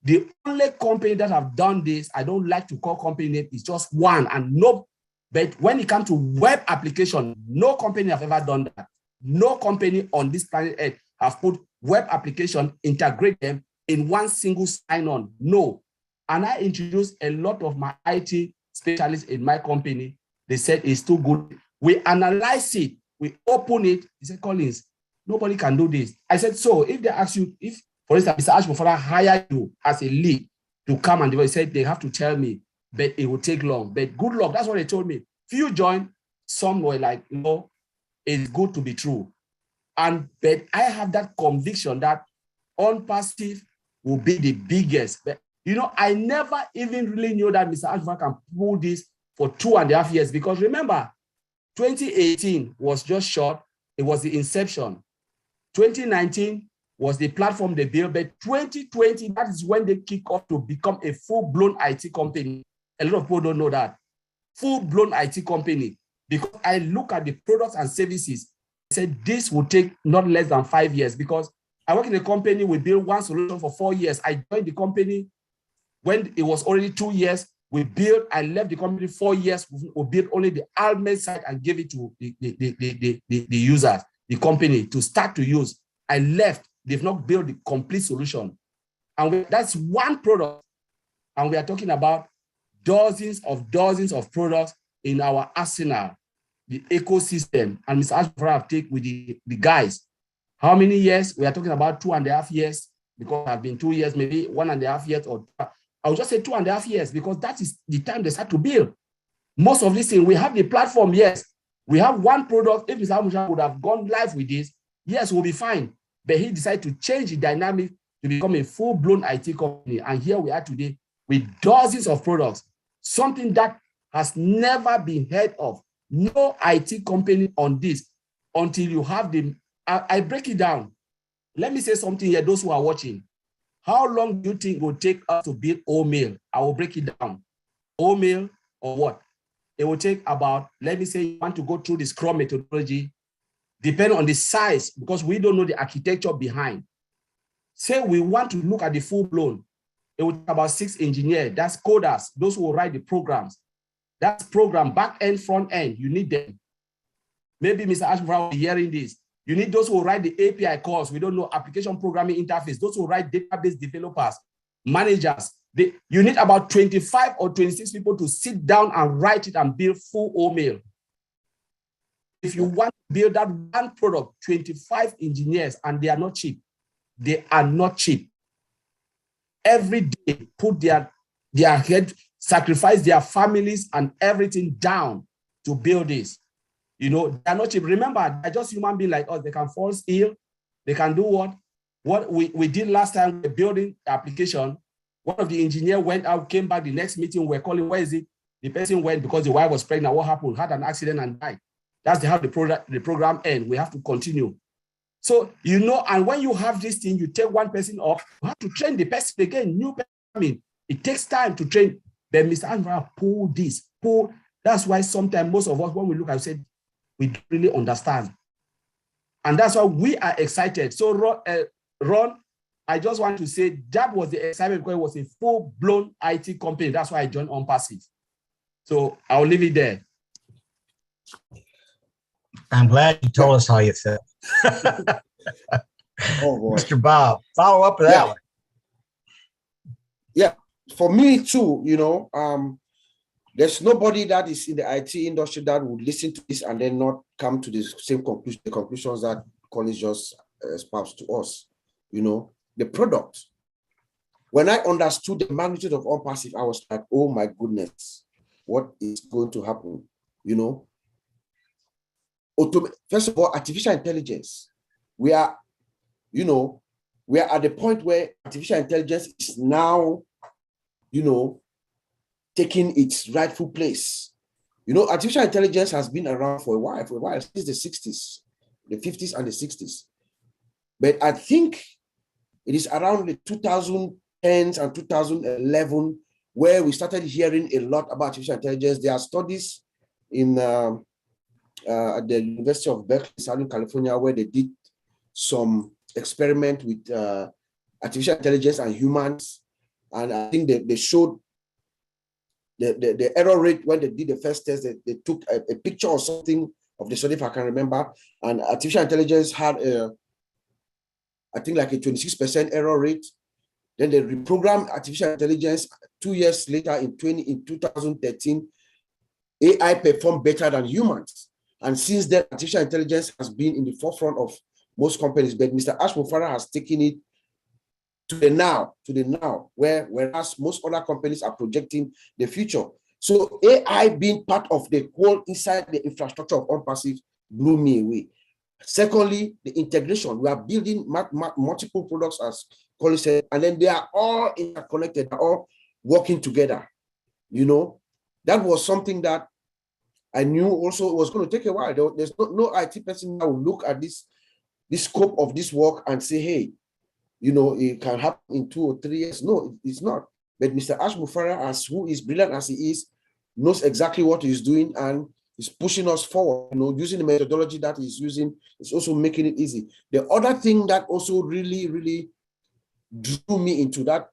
Speaker 4: The only company that have done this, I don't like to call company name, is just one, and no. But when it comes to web application, no company have ever done that. No company on this planet Earth have put web application, integrate them in one single sign-on. No. And I introduced a lot of my IT specialists in my company. They said it's too good. We analyze it, we open it. He said, Collins, nobody can do this. I said, so if they ask you, if, for instance, Mr. Ashbufara hire you as a lead to come and develop, he said, they have to tell me, but it will take long. But good luck. That's what they told me. Few joined, some were like, no, it's good to be true. But I have that conviction that ONPASSIVE will be the biggest. But, I never even really knew that Mr. Ashbufara can pull this for 2.5 years, because remember, 2018 was just short. It was the inception. 2019 was the platform they built, but 2020, that is when they kick off to become a full-blown IT company. A lot of people don't know that. Full-blown IT company. Because I look at the products and services, I said this will take not less than 5 years, because I work in a company, we build one solution for 4 years. I joined the company when it was already 2 years. We built, I left the company 4 years. We built only the ultimate site and gave it to the users, the company to start to use. I left, they've not built the complete solution. And that's one product. And we are talking about dozens of products in our arsenal, the ecosystem. And Mr. Ashbufara have taken with the guys. How many years? We are talking about 2.5 years, because I've been 2 years, maybe 1.5 years, or I'll just say 2.5 years, because that is the time they start to build. Most of these things, we have the platform, yes. We have one product. If Mr. Ashbufara would have gone live with this, yes, we'll be fine. But he decided to change the dynamic to become a full-blown IT company. And here we are today with dozens of products, something that has never been heard of. No IT company on this until you have the, I break it down. Let me say something here, those who are watching. How long do you think it will take us to build OMail? I will break it down. OMail or what? It will take about, let me say you want to go through the Scrum methodology, depending on the size, because we don't know the architecture behind. Say we want to look at the full-blown, it will take about 6 engineers, that's coders, those who will write the programs. That's program, back end, front end, you need them. Maybe Mr. Ashbufara will be hearing this. You need those who write the API calls. We don't know application programming interface. Those who write database developers, managers. You need about 25 or 26 people to sit down and write it and build full OMail. If you want to build that one product, 25 engineers, and they are not cheap. They are not cheap. Every day, put their head, sacrifice their families and everything down to build this. They are not cheap. Remember, they're just human beings like us. They can fall ill. They can do what? What we did last time, we're building the application. One of the engineers went out, came back the next meeting. We're calling, where is it? The person went because the wife was pregnant. What happened? Had an accident and died. That's how the program ends. We have to continue. So, and when you have this thing, you take one person off, you have to train the person again, new person. I mean, it takes time to train. Then Mr. Ashbufara pull this. That's why sometimes most of us, when we look at it, we don't really understand. And that's why we are excited. So Ron, I just want to say that was the excitement, because it was a full-blown IT company. That's why I joined ONPASSIVE. So I'll leave it there.
Speaker 1: I'm glad you told us how you felt.
Speaker 6: Oh, boy.
Speaker 1: Mr. Bob, follow up with that one.
Speaker 6: Yeah, for me too, there's nobody that is in the IT industry that would listen to this and then not come to the same conclusion, the conclusions that Collins just espoused to us. The product. When I understood the magnitude of ONPASSIVE, I was like, oh my goodness, what is going to happen? First of all, artificial intelligence. We are at the point where artificial intelligence is now, taking its rightful place. Artificial intelligence has been around for a while, since the 60s, the 50s and the 60s. But I think it is around the 2010s and 2011 where we started hearing a lot about artificial intelligence. There are studies in at the University of Berkeley, Southern California, where they did some experiment with artificial intelligence and humans. And I think they showed the error rate when they did the first test. They took a picture or something of the study, if I can remember, and artificial intelligence had I think like a 26% error rate. Then they reprogrammed artificial intelligence 2 years later in 2013. AI performed better than humans. And since then, artificial intelligence has been in the forefront of most companies. But Mr. Ash Mufara has taken it to the now, whereas most other companies are projecting the future. So AI being part of the whole inside the infrastructure of ONPASSIVE blew me away. Secondly, the integration. We are building multiple products, as Colin said, and then they are all interconnected, they're all working together. You know, that was something that I knew also it was going to take a while. There's no IT person that will look at this scope of this work and say, hey, you know, it can happen in 2 or 3 years. No, it's not. But Mr. Ash Mufara, who is brilliant as he is, knows exactly what he's doing and is pushing us forward. You know, using the methodology that he's using is also making it easy. The other thing that also really, really drew me into that,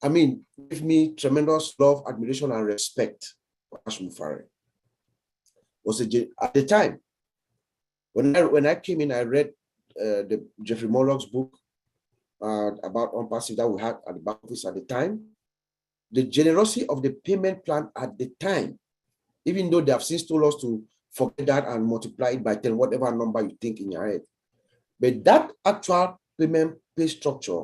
Speaker 6: I mean, gave me tremendous love, admiration, and respect for Ash Mufara. Was at the time when I came in, I read the Jeffrey Morlock's book about ONPASSIVE that we had at the back office at the time. The generosity of the payment plan at the time, even though they have since told us to forget that and multiply it by 10, whatever number you think in your head. But that actual pay structure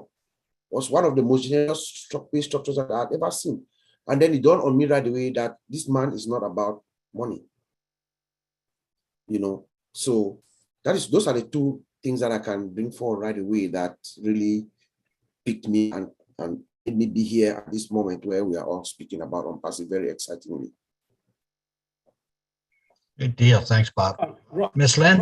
Speaker 6: was one of the most generous pay structures that I had ever seen. And then it dawned on me right away that this man is not about money. You know, so those are the two things that I can bring forward right away that really picked me and made me be here at this moment where we are all speaking about ONPASSIVE very excitingly.
Speaker 1: Good deal. Thanks, Bob. Miss Lynn?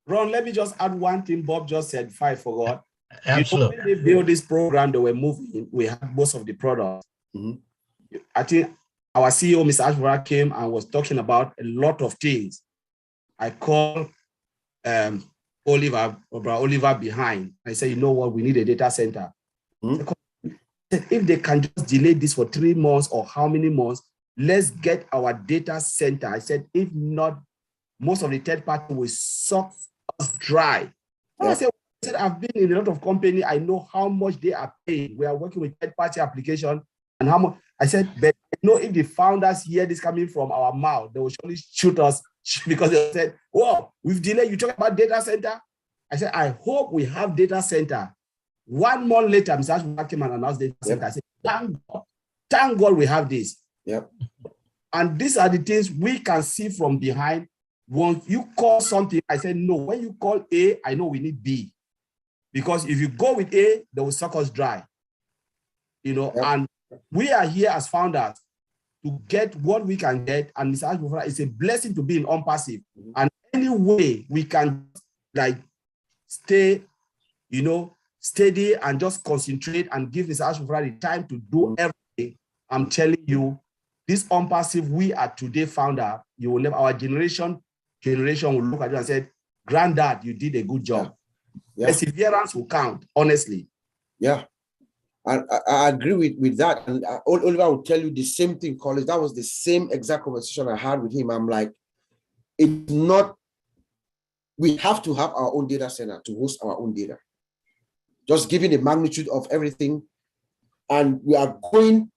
Speaker 4: Ron, let me just add one thing Bob just said before I forgot.
Speaker 1: Absolutely.
Speaker 4: You know, when they built this program, they were moving, we had most of the products. Mm-hmm. I think our CEO, Mr. Ash Mufara, came and was talking about a lot of things. I called Oliver behind. I said, you know what, we need a data center. Mm-hmm. If they can just delay this for 3 months or how many months, let's get our data center. I said, if not, most of the third party will suck us dry. Yeah. I said, I've been in a lot of companies. I know how much they are paying. We are working with third party application and how much. I said, but I know if the founders hear this coming from our mouth, they will surely shoot us because they said, whoa, we've delayed. You talk about data center. I said, I hope we have data center. 1 month later, Mr. Ash Mufara came and announced data center. I said, thank God we have this. Yep. And these are the things we can see from behind. When you call something, I said, no, when you call A, I know we need B. Because if you go with A, they will suck us dry. You know, yep. And we are here as founders to get what we can get. And Mr. Ash Mufara, it's a blessing to be in ONPASSIVE. Mm-hmm. And any way we can like stay, you know, steady and just concentrate and give Mr. Ash Mufara the time to do everything. I'm telling you, this ONPASSIVE we are today founder, you will never, our generation will look at you and say, Granddad, you did a good job. Yeah. Perseverance will count, honestly. Yeah, I agree with that. And Oliver will tell you the same thing, Colin. That was the same exact conversation I had with him. I'm like, it's not, we have to have our own data center to host our own data. Just given the magnitude of everything. And we are going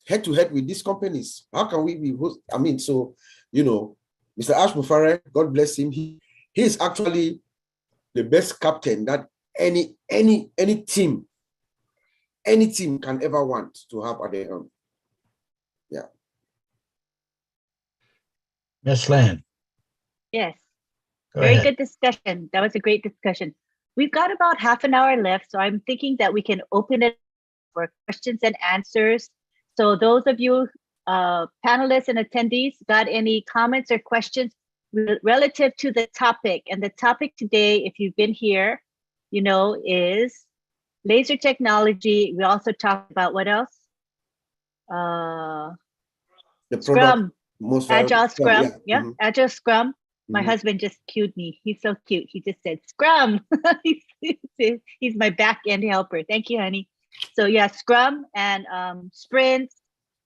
Speaker 4: head to head with these companies. How can we be host? I mean, so, you know, Mr. Ash Mufara, God bless him. He is actually the best captain that any team can ever want to have at their helm. Yeah.
Speaker 1: Ms. Lynn.
Speaker 2: Yes.
Speaker 1: Very
Speaker 2: good discussion. That was a great discussion. We've got about half an hour left, so I'm thinking that we can open it for questions and answers. So those of you panelists and attendees got any comments or questions relative to the topic? And the topic today, if you've been here, you know, is laser technology. We also talked about what else?
Speaker 6: The
Speaker 2: Scrum, Agile Scrum.
Speaker 6: Yeah,
Speaker 2: yeah.
Speaker 6: Mm-hmm.
Speaker 2: Agile Scrum. My husband just cued me. He's so cute. He just said Scrum. He's my back end helper. Thank you, honey. So yeah, Scrum and Sprint,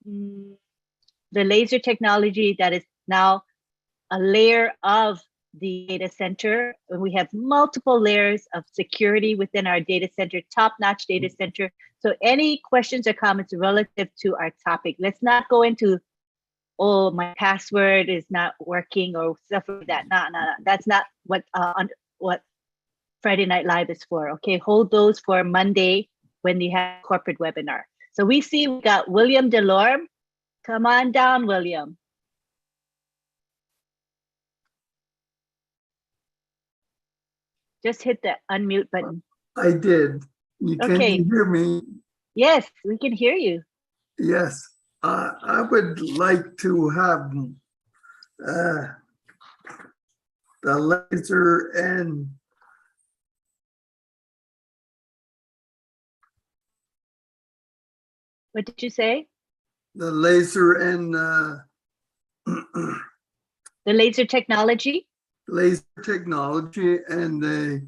Speaker 2: the laser technology that is now a layer of the data center. We have multiple layers of security within our data center, top-notch data center. So any questions or comments relative to our topic, let's not go into, oh, my password is not working or stuff like that. No. That's not what Friday Night Live is for. Okay, hold those for Monday when you have corporate webinar. So we see we got William Delorme. Come on down, William. Just hit the unmute button.
Speaker 7: I did. Can
Speaker 2: Okay.
Speaker 7: you hear me?
Speaker 2: Yes, we can hear you.
Speaker 7: Yes. I would like to have the laser and
Speaker 2: What did you say?
Speaker 7: the laser and
Speaker 2: The laser technology?
Speaker 7: laser technology and the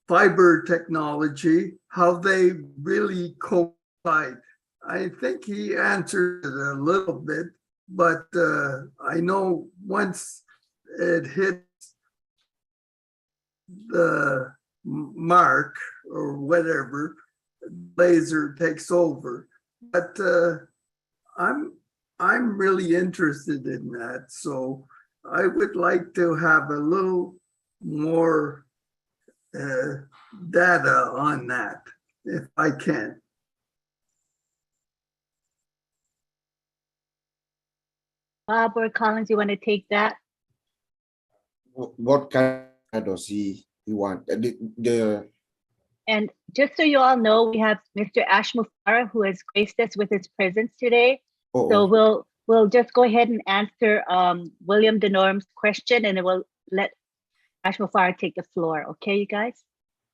Speaker 7: fiber technology, how they really coincide. I think he answered it a little bit, but I know once it hits the mark or whatever, laser takes over. But I'm really interested in that, so I would like to have a little more data on that, if I can.
Speaker 2: Bob or Collins, you want to take that?
Speaker 6: What kind does he want?
Speaker 2: And just so you all know, we have Mr. Ash Mufara, who has graced us with his presence today. So we'll just go ahead and answer William Delorme's question, and then we'll let Ash Mufara take the floor. Okay, you guys?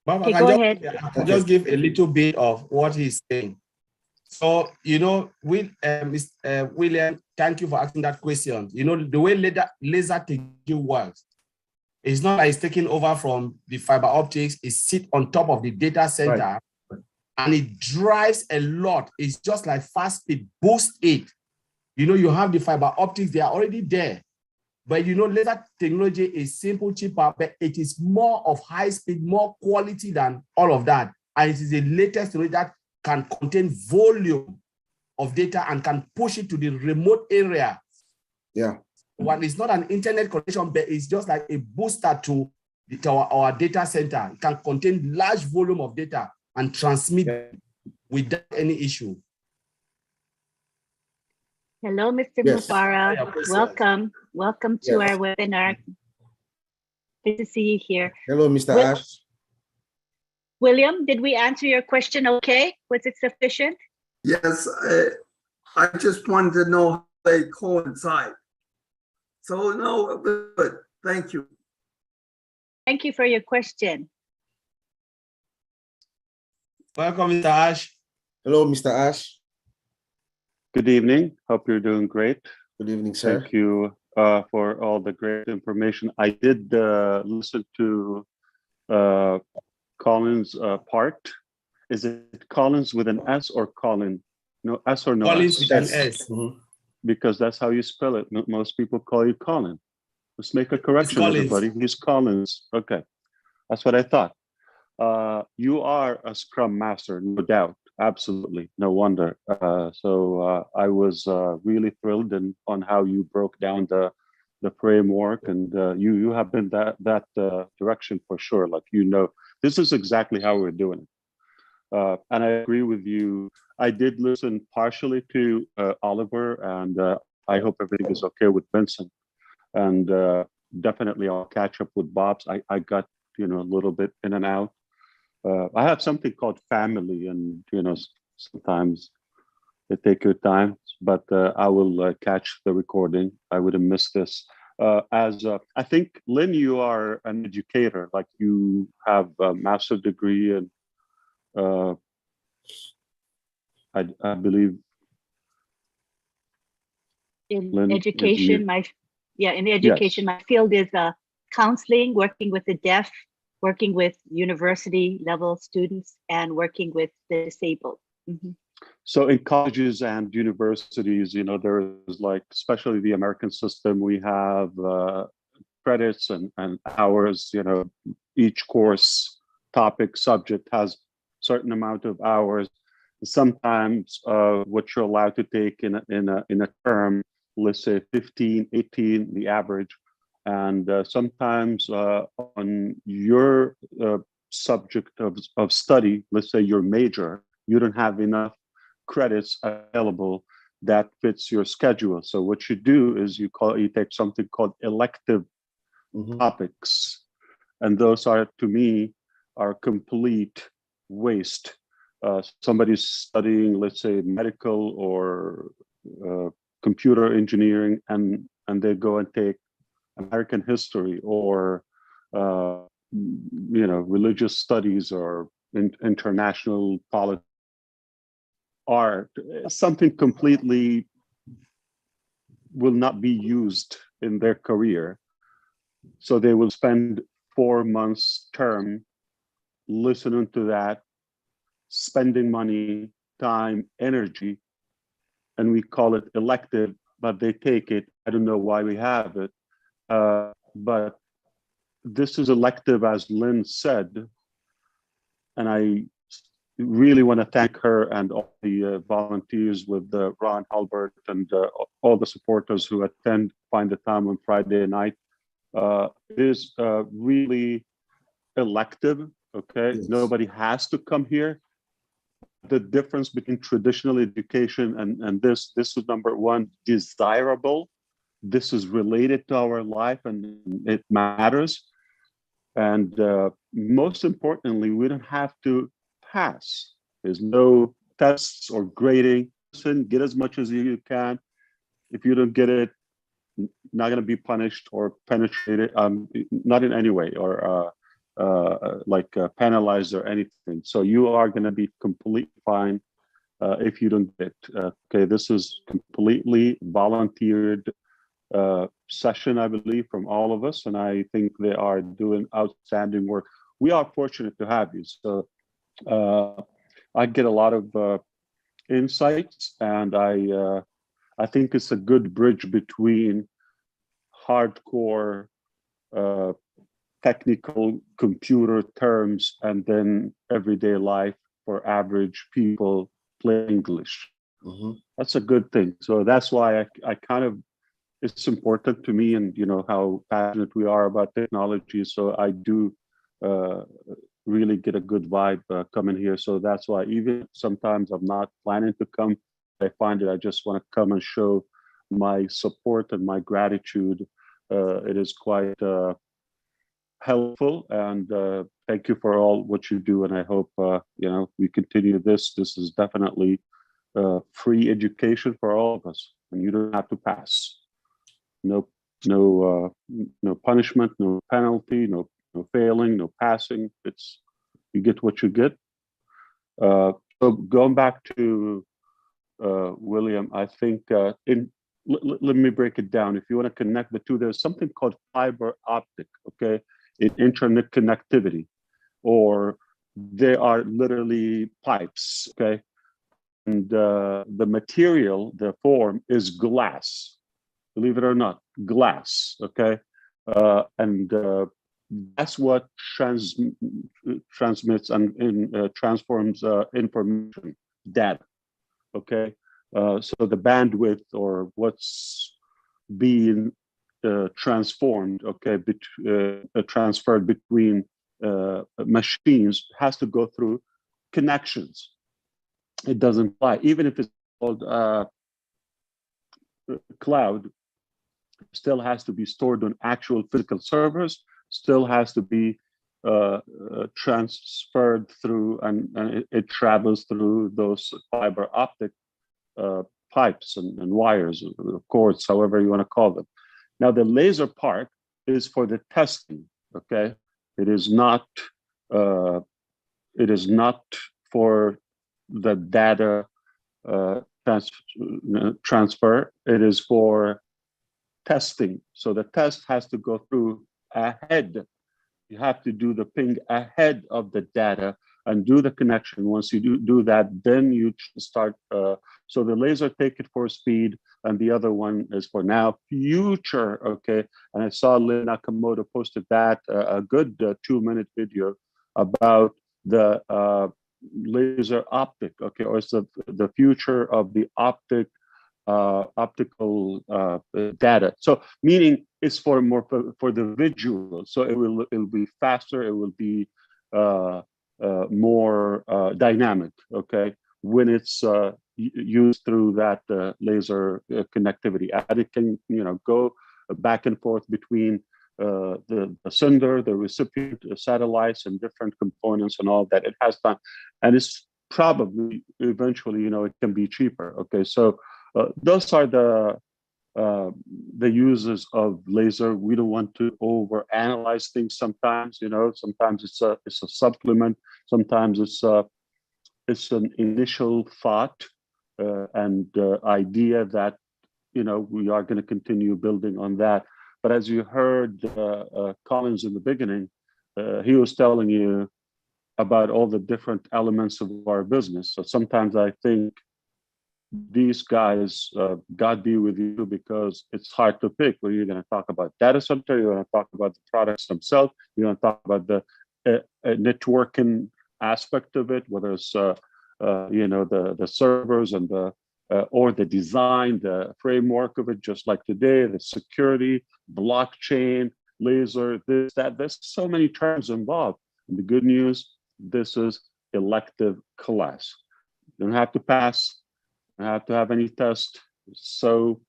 Speaker 4: Bob,
Speaker 2: Okay,
Speaker 4: I
Speaker 2: go
Speaker 4: can
Speaker 2: ahead.
Speaker 4: I can just give a little bit of what he's saying. So, you know, William, thank you for asking that question. You know, the way laser technology works, it's not like it's taking over from the fiber optics, it sits on top of the data center, right, and it drives a lot. It's just like fast speed, boost it. You know, you have the fiber optics, they are already there. But you know, laser technology is simple, cheaper, but it is more of high speed, more quality than all of that. And it is the latest technology that can contain volume of data and can push it to the remote area.
Speaker 6: Yeah.
Speaker 4: Well, it's not an internet connection, but it's just like a booster to our data center. It can contain large volume of data and transmit without any issue.
Speaker 2: Hello, Mr.
Speaker 6: Yes.
Speaker 2: Mufara. Welcome. Welcome to our webinar. Good to see you here.
Speaker 6: Hello, Mr. Ash.
Speaker 2: William, did we answer your question okay? Was it sufficient?
Speaker 7: Yes, I just wanted to know how they coincide. So no, it was good. Thank you.
Speaker 2: Thank you for your question.
Speaker 4: Welcome, Mr. Ash.
Speaker 6: Hello, Mr. Ash.
Speaker 8: Good evening. Hope you're doing great.
Speaker 6: Good evening, sir.
Speaker 8: Thank you for all the great information. I did listen to Colin's part. Is it Collins with an S or Colin? No S or no
Speaker 4: Collins
Speaker 8: S?
Speaker 4: with an S.
Speaker 6: Mm-hmm.
Speaker 8: Because that's how you spell it. Most people call you Colin. Let's make a correction, everybody. He's Collins. Okay, that's what I thought. You are a Scrum Master, no doubt. Absolutely, no wonder. I was really thrilled on how you broke down the framework, and you have been that direction for sure. Like, you know, this is exactly how we're doing it. And I agree with you. I did listen partially to Oliver, and I hope everything is okay with Vincent. And definitely I'll catch up with Bob's. I got, you know, a little bit in and out. I have something called family, and, you know, sometimes they take your time, but I will catch the recording. I would have missed this. I think, Lynn, you are an educator, like you have a master's degree, and I believe
Speaker 2: In
Speaker 8: Lynn,
Speaker 2: education, my field is counseling, working with the deaf working with university level students and working with the disabled. Mhm.
Speaker 8: So in colleges and universities, there is like, especially the American system, we have credits and hours, each course, topic, subject has certain amount of hours. Sometimes what you're allowed to take in a term, let's say 15, 18, the average. And sometimes on your subject of study, let's say your major, you don't have enough credits available that fits your schedule. So what you do is you take something called elective topics, and those are, to me, are complete waste. Somebody's studying, let's say, medical or computer engineering, and they go and take American history or religious studies or international politics, art, something completely will not be used in their career. So they will spend 4 months term listening to that, spending money, time, energy, and we call it elective, but they take it. I don't know why we have it, but this is elective, as Lynn said, and I really want to thank her and all the volunteers with Ron Albert and all the supporters who find the time on Friday night. It is really elective, okay? Yes. Nobody has to come here. The difference between traditional education and this is, number one, desirable. This is related to our life and it matters. And most importantly, we don't have to pass. There's no tests or grading. Listen, get as much as you can. If you don't get it, not going to be punished or penetrated, not in any way, or penalized or anything. So you are going to be completely fine if you don't get it. Okay, this is completely volunteered session, I believe, from all of us, and I think they are doing outstanding work. We are fortunate to have you. So I get a lot of insights, and I think it's a good bridge between hardcore technical computer terms and then everyday life for average people play English. That's a good thing. So that's why I kind of, it's important to me, and how passionate we are about technology. So I do really get a good vibe coming here. So that's why even sometimes I'm not planning to come, I find that I just want to come and show my support and my gratitude. It is quite helpful, and thank you for all what you do. And I hope we continue this. This is definitely free education for all of us, and you don't have to pass. No punishment, no penalty, no failing, no passing. It's, you get what you get. So going back to William, I think let me break it down. If you want to connect the two, there's something called fiber optic, okay, in internet connectivity, or they are literally pipes, okay, and the material, the form is glass. Believe it or not, glass, okay? And that's what transmits and transforms information, data, okay? So the bandwidth, or what's being transformed, okay, transferred between machines has to go through connections. It doesn't fly, even if it's called cloud, still has to be stored on actual physical servers, still has to be transferred through, and it travels through those fiber optic pipes and wires, cords, however you want to call them. Now, the laser part is for the testing, okay? It is not for the data transfer. It is for testing. So the test has to go through ahead You have to do the ping ahead of the data and do the connection. Once you do that, then you start. So the laser take it for speed, and the other one is for now future. Okay, and I saw Lynn Nakamoto posted that a good 2-minute video about the laser optic. Okay, or it's the future of the optical data. So meaning it's for more for the visual. So it'll be faster. It will be more dynamic. Okay, when it's used through that laser connectivity, and it can go back and forth between the sender, the recipient, the satellites, and different components and all that. It has time, and it's probably eventually it can be cheaper. Okay, so. Those are the uses of laser. We don't want to overanalyze things. Sometimes, sometimes it's a supplement. Sometimes it's an initial thought and idea that we are going to continue building on that. But as you heard Collins in the beginning, he was telling you about all the different elements of our business. So sometimes I think these guys, God be with you, because it's hard to pick. Where you're going to talk about data center, you're going to talk about the products themselves, you're going to talk about the networking aspect of it, whether it's the servers and the or the design, the framework of it, just like today, the security, blockchain, laser, this, that. There's so many terms involved. And the good news, this is elective class. You don't have to pass. Have to have any test, so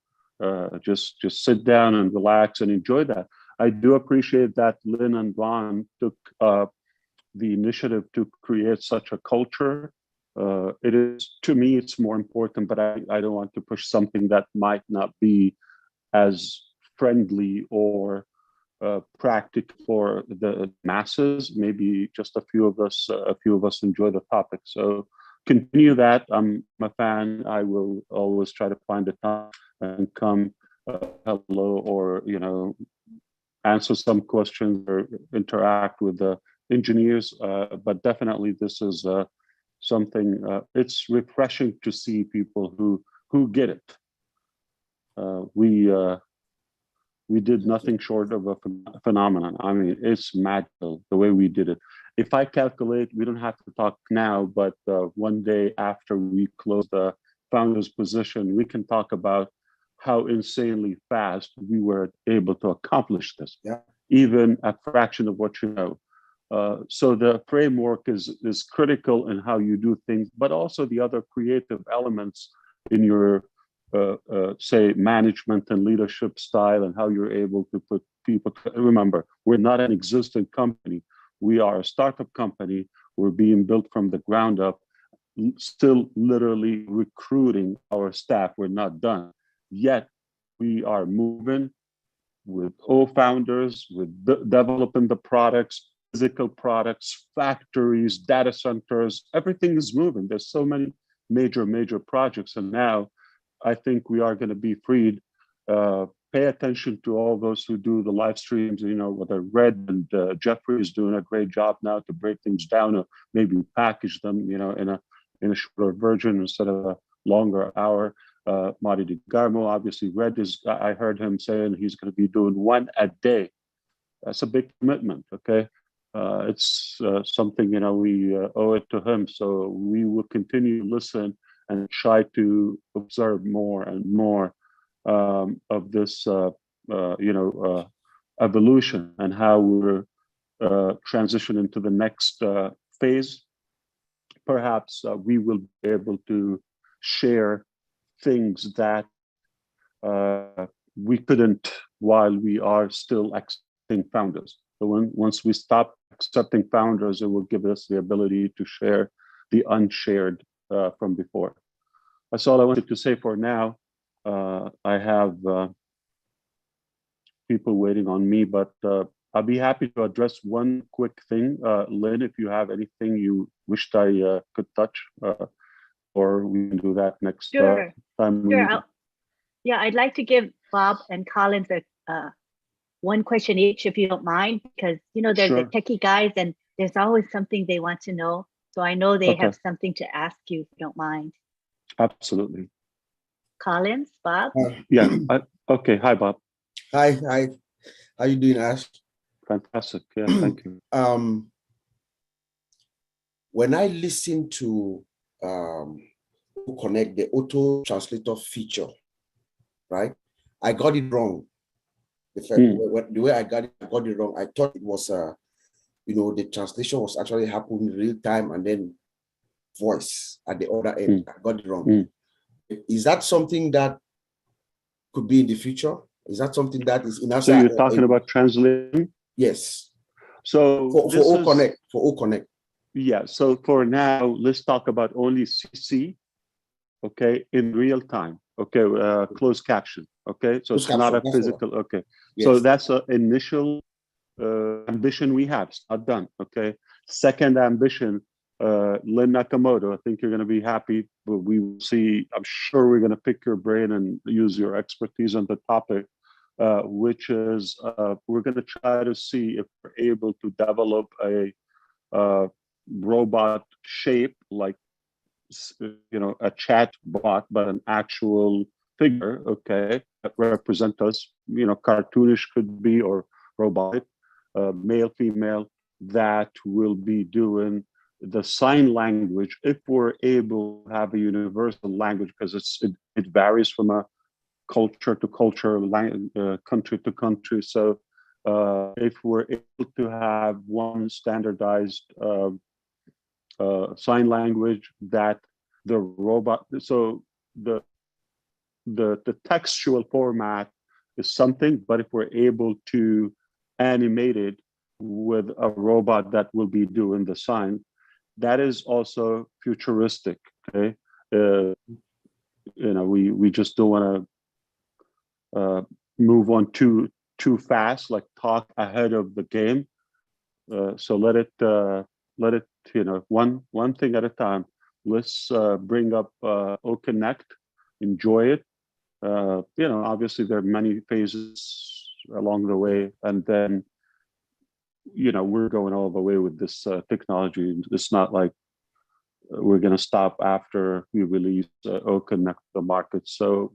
Speaker 8: just sit down and relax and enjoy that. I do appreciate that Lynn and Ron took the initiative to create such a culture. It is, to me, it's more important, but I don't want to push something that might not be as friendly or practical for the masses. Maybe just a few of us enjoy the topic. So continue that. I'm a fan. I will always try to find the time and come hello or answer some questions or interact with the engineers. But definitely this is something. It's refreshing to see people who get it. We did nothing short of a phenomenon. I mean, it's magical the way we did it. If I calculate, we don't have to talk now, but one day after we close the founder's position, we can talk about how insanely fast we were able to accomplish this, even a fraction of what you know. So the framework is critical in how you do things, but also the other creative elements in your say management and leadership style and how you're able to put people. Remember, we're not an existing company. We are a startup company. We're being built from the ground up, still literally recruiting our staff. We're not done yet. We are moving with all founders, with developing the products, physical products, factories, data centers. Everything is moving. There's so many major projects. And now I think we are going to be freed. Pay attention to all those who do the live streams, whether Red and Jeffrey is doing a great job now to break things down or maybe package them, in a shorter version instead of a longer hour. Marty DeGarmo, obviously Red I heard him saying he's going to be doing one a day. That's a big commitment, okay? It's something, we owe it to him. So we will continue to listen and try to observe more and more of this, evolution and how we're transitioning to the next phase. Perhaps we will be able to share things that we couldn't while we are still accepting founders. So once we stop accepting founders, it will give us the ability to share the unshared from before. That's all I wanted to say for now. I have people waiting on me, but I'll be happy to address one quick thing. Lynn, if you have anything you wished I could touch, or we can do that next time.
Speaker 2: Sure. Yeah, I'd like to give Bob and Collins one question each, if you don't mind, because they're
Speaker 8: Sure.
Speaker 2: the techie guys, and there's always something they want to know. So I know they
Speaker 8: Okay.
Speaker 2: have something to ask you, if you don't mind.
Speaker 8: Absolutely.
Speaker 2: Collins, Bob?
Speaker 8: Yeah. Okay. Hi, Bob.
Speaker 6: Hi. How you doing, Ash?
Speaker 8: Fantastic. Yeah. Thank you.
Speaker 6: When I listen to Connect, the auto translator feature, right? I got it wrong. The way I got it wrong. I thought it was the translation was actually happening real time and then voice at the other end. I got it wrong. Is that something that could be in the future? Is that something that is in our
Speaker 8: So you're talking about translating?
Speaker 6: Yes.
Speaker 8: So
Speaker 6: for O Connect.
Speaker 8: Yeah. So for now, let's talk about only CC. Okay, in real time. Okay, closed caption. Okay, so it's not a physical. Okay, yes. So that's an initial ambition we have. It's not done. Okay, second ambition, Lynn Nakamoto. I think you're going to be happy. But we will see. I'm sure we're going to pick your brain and use your expertise on the topic, which is we're going to try to see if we're able to develop a robot shape like a chat bot, but an actual figure, okay, that represent us, cartoonish could be, or robotic, male, female, that will be doing the sign language if we're able to have a universal language, because it varies from a culture to culture, country to country. So if we're able to have one standardized sign language that the robot, so the textual format is something, but if we're able to animate it with a robot that will be doing the sign, that is also futuristic. Okay, we just don't want to move on too fast, like talk ahead of the game. So let it one thing at a time. Let's bring up OConnect, enjoy it. Obviously there are many phases along the way, and then we're going all the way with this technology. It's not like we're going to stop after we release OConnect to the market. So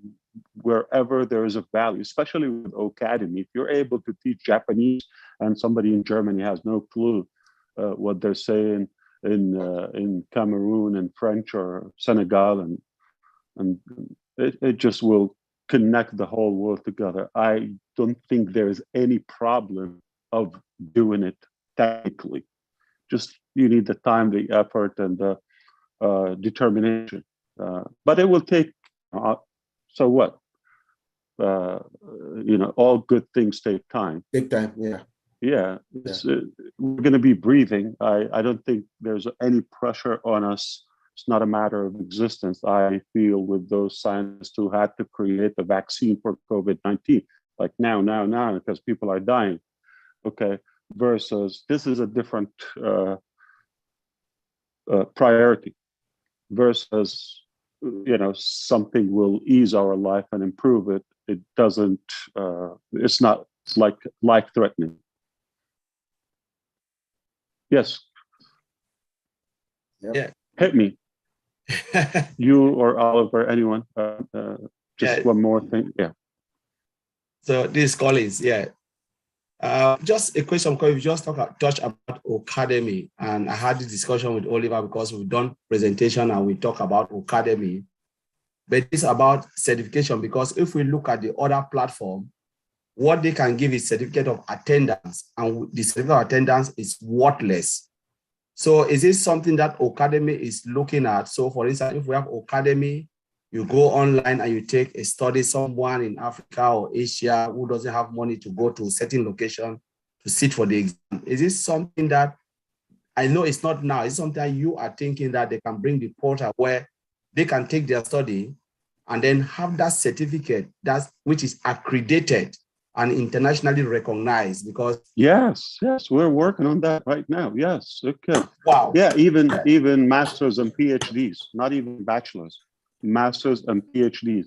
Speaker 8: wherever there is a value, especially with Academy, if you're able to teach Japanese and somebody in Germany has no clue what they're saying in Cameroon and French or Senegal, and it just will connect the whole world together. I don't think there is any problem of doing it technically. Just you need the time, the effort, and the determination. But it will take. So what? All good things take time.
Speaker 6: Take time, yeah.
Speaker 8: Yeah, we're going to be breathing. I don't think there's any pressure on us. It's not a matter of existence. I feel with those scientists who had to create the vaccine for COVID-19, like now, because people are dying. Okay, versus this is a different priority. Versus, something will ease our life and improve it. It doesn't. It's not like life-threatening. Yes.
Speaker 4: Yeah.
Speaker 8: Hit me. You or Oliver, anyone. Just one more thing. Yeah.
Speaker 4: So this Collins, yeah. Just a question, because we just touched about Academy, and I had this discussion with Oliver because we've done presentation and we talk about Academy, but it's about certification, because if we look at the other platform, what they can give is certificate of attendance, and the certificate of attendance is worthless. So is this something that Academy is looking at? So for instance, if we have Academy, you go online and you take a study, someone in Africa or Asia who doesn't have money to go to a certain location to sit for the exam. Is this something that, I know it's not now, it's something you are thinking that they can bring the portal where they can take their study and then have that certificate which is accredited and internationally recognized? Because
Speaker 8: yes, we're working on that right now. Yes, okay.
Speaker 4: Wow.
Speaker 8: Yeah, even masters and PhDs, not even bachelors, masters and PhDs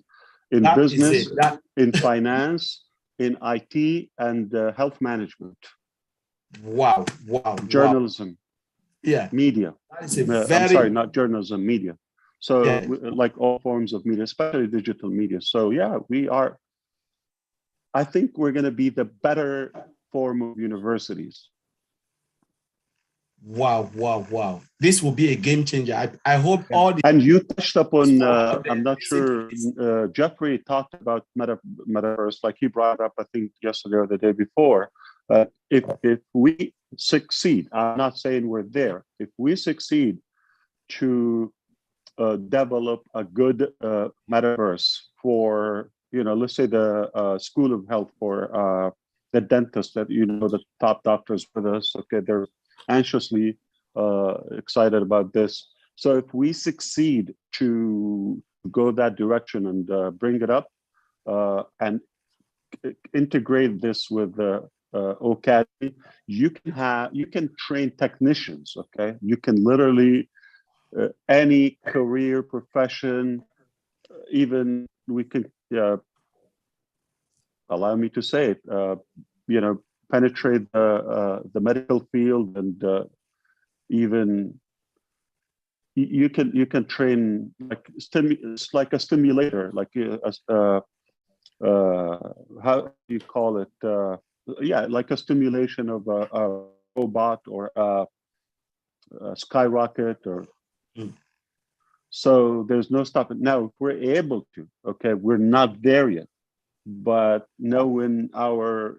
Speaker 8: in business, in finance, in IT and health management,
Speaker 4: Wow, wow, wow.
Speaker 8: journalism,
Speaker 4: Yeah,
Speaker 8: media.
Speaker 4: that is a
Speaker 8: I'm
Speaker 4: very
Speaker 8: sorry, not journalism, media. So
Speaker 4: Yeah.
Speaker 8: like all forms of media, especially digital media. So yeah, I think we're going to be the better form of universities.
Speaker 4: wow, wow, wow. This will be a game changer. I hope all the
Speaker 8: And you touched upon, I'm not
Speaker 4: listen to
Speaker 8: sure, Jeffrey talked about metaverse, like he brought up, I think yesterday or the day before. If we succeed, I'm not saying we're there, if we succeed to develop a good metaverse for, let's say the School of Health for the dentists that, the top doctors with us, okay, they're anxiously excited about this. So if we succeed to go that direction and bring it up and integrate this with the OCAD, you can train technicians, okay? You can literally any career, profession, even we could, allow me to say it, penetrate the medical field, and even you can train like it's like a stimulator, like how do you call it? Yeah, like a stimulation of a robot or a skyrocket or. So there's no stopping. Now, if we're able to, okay, we're not there yet, but knowing our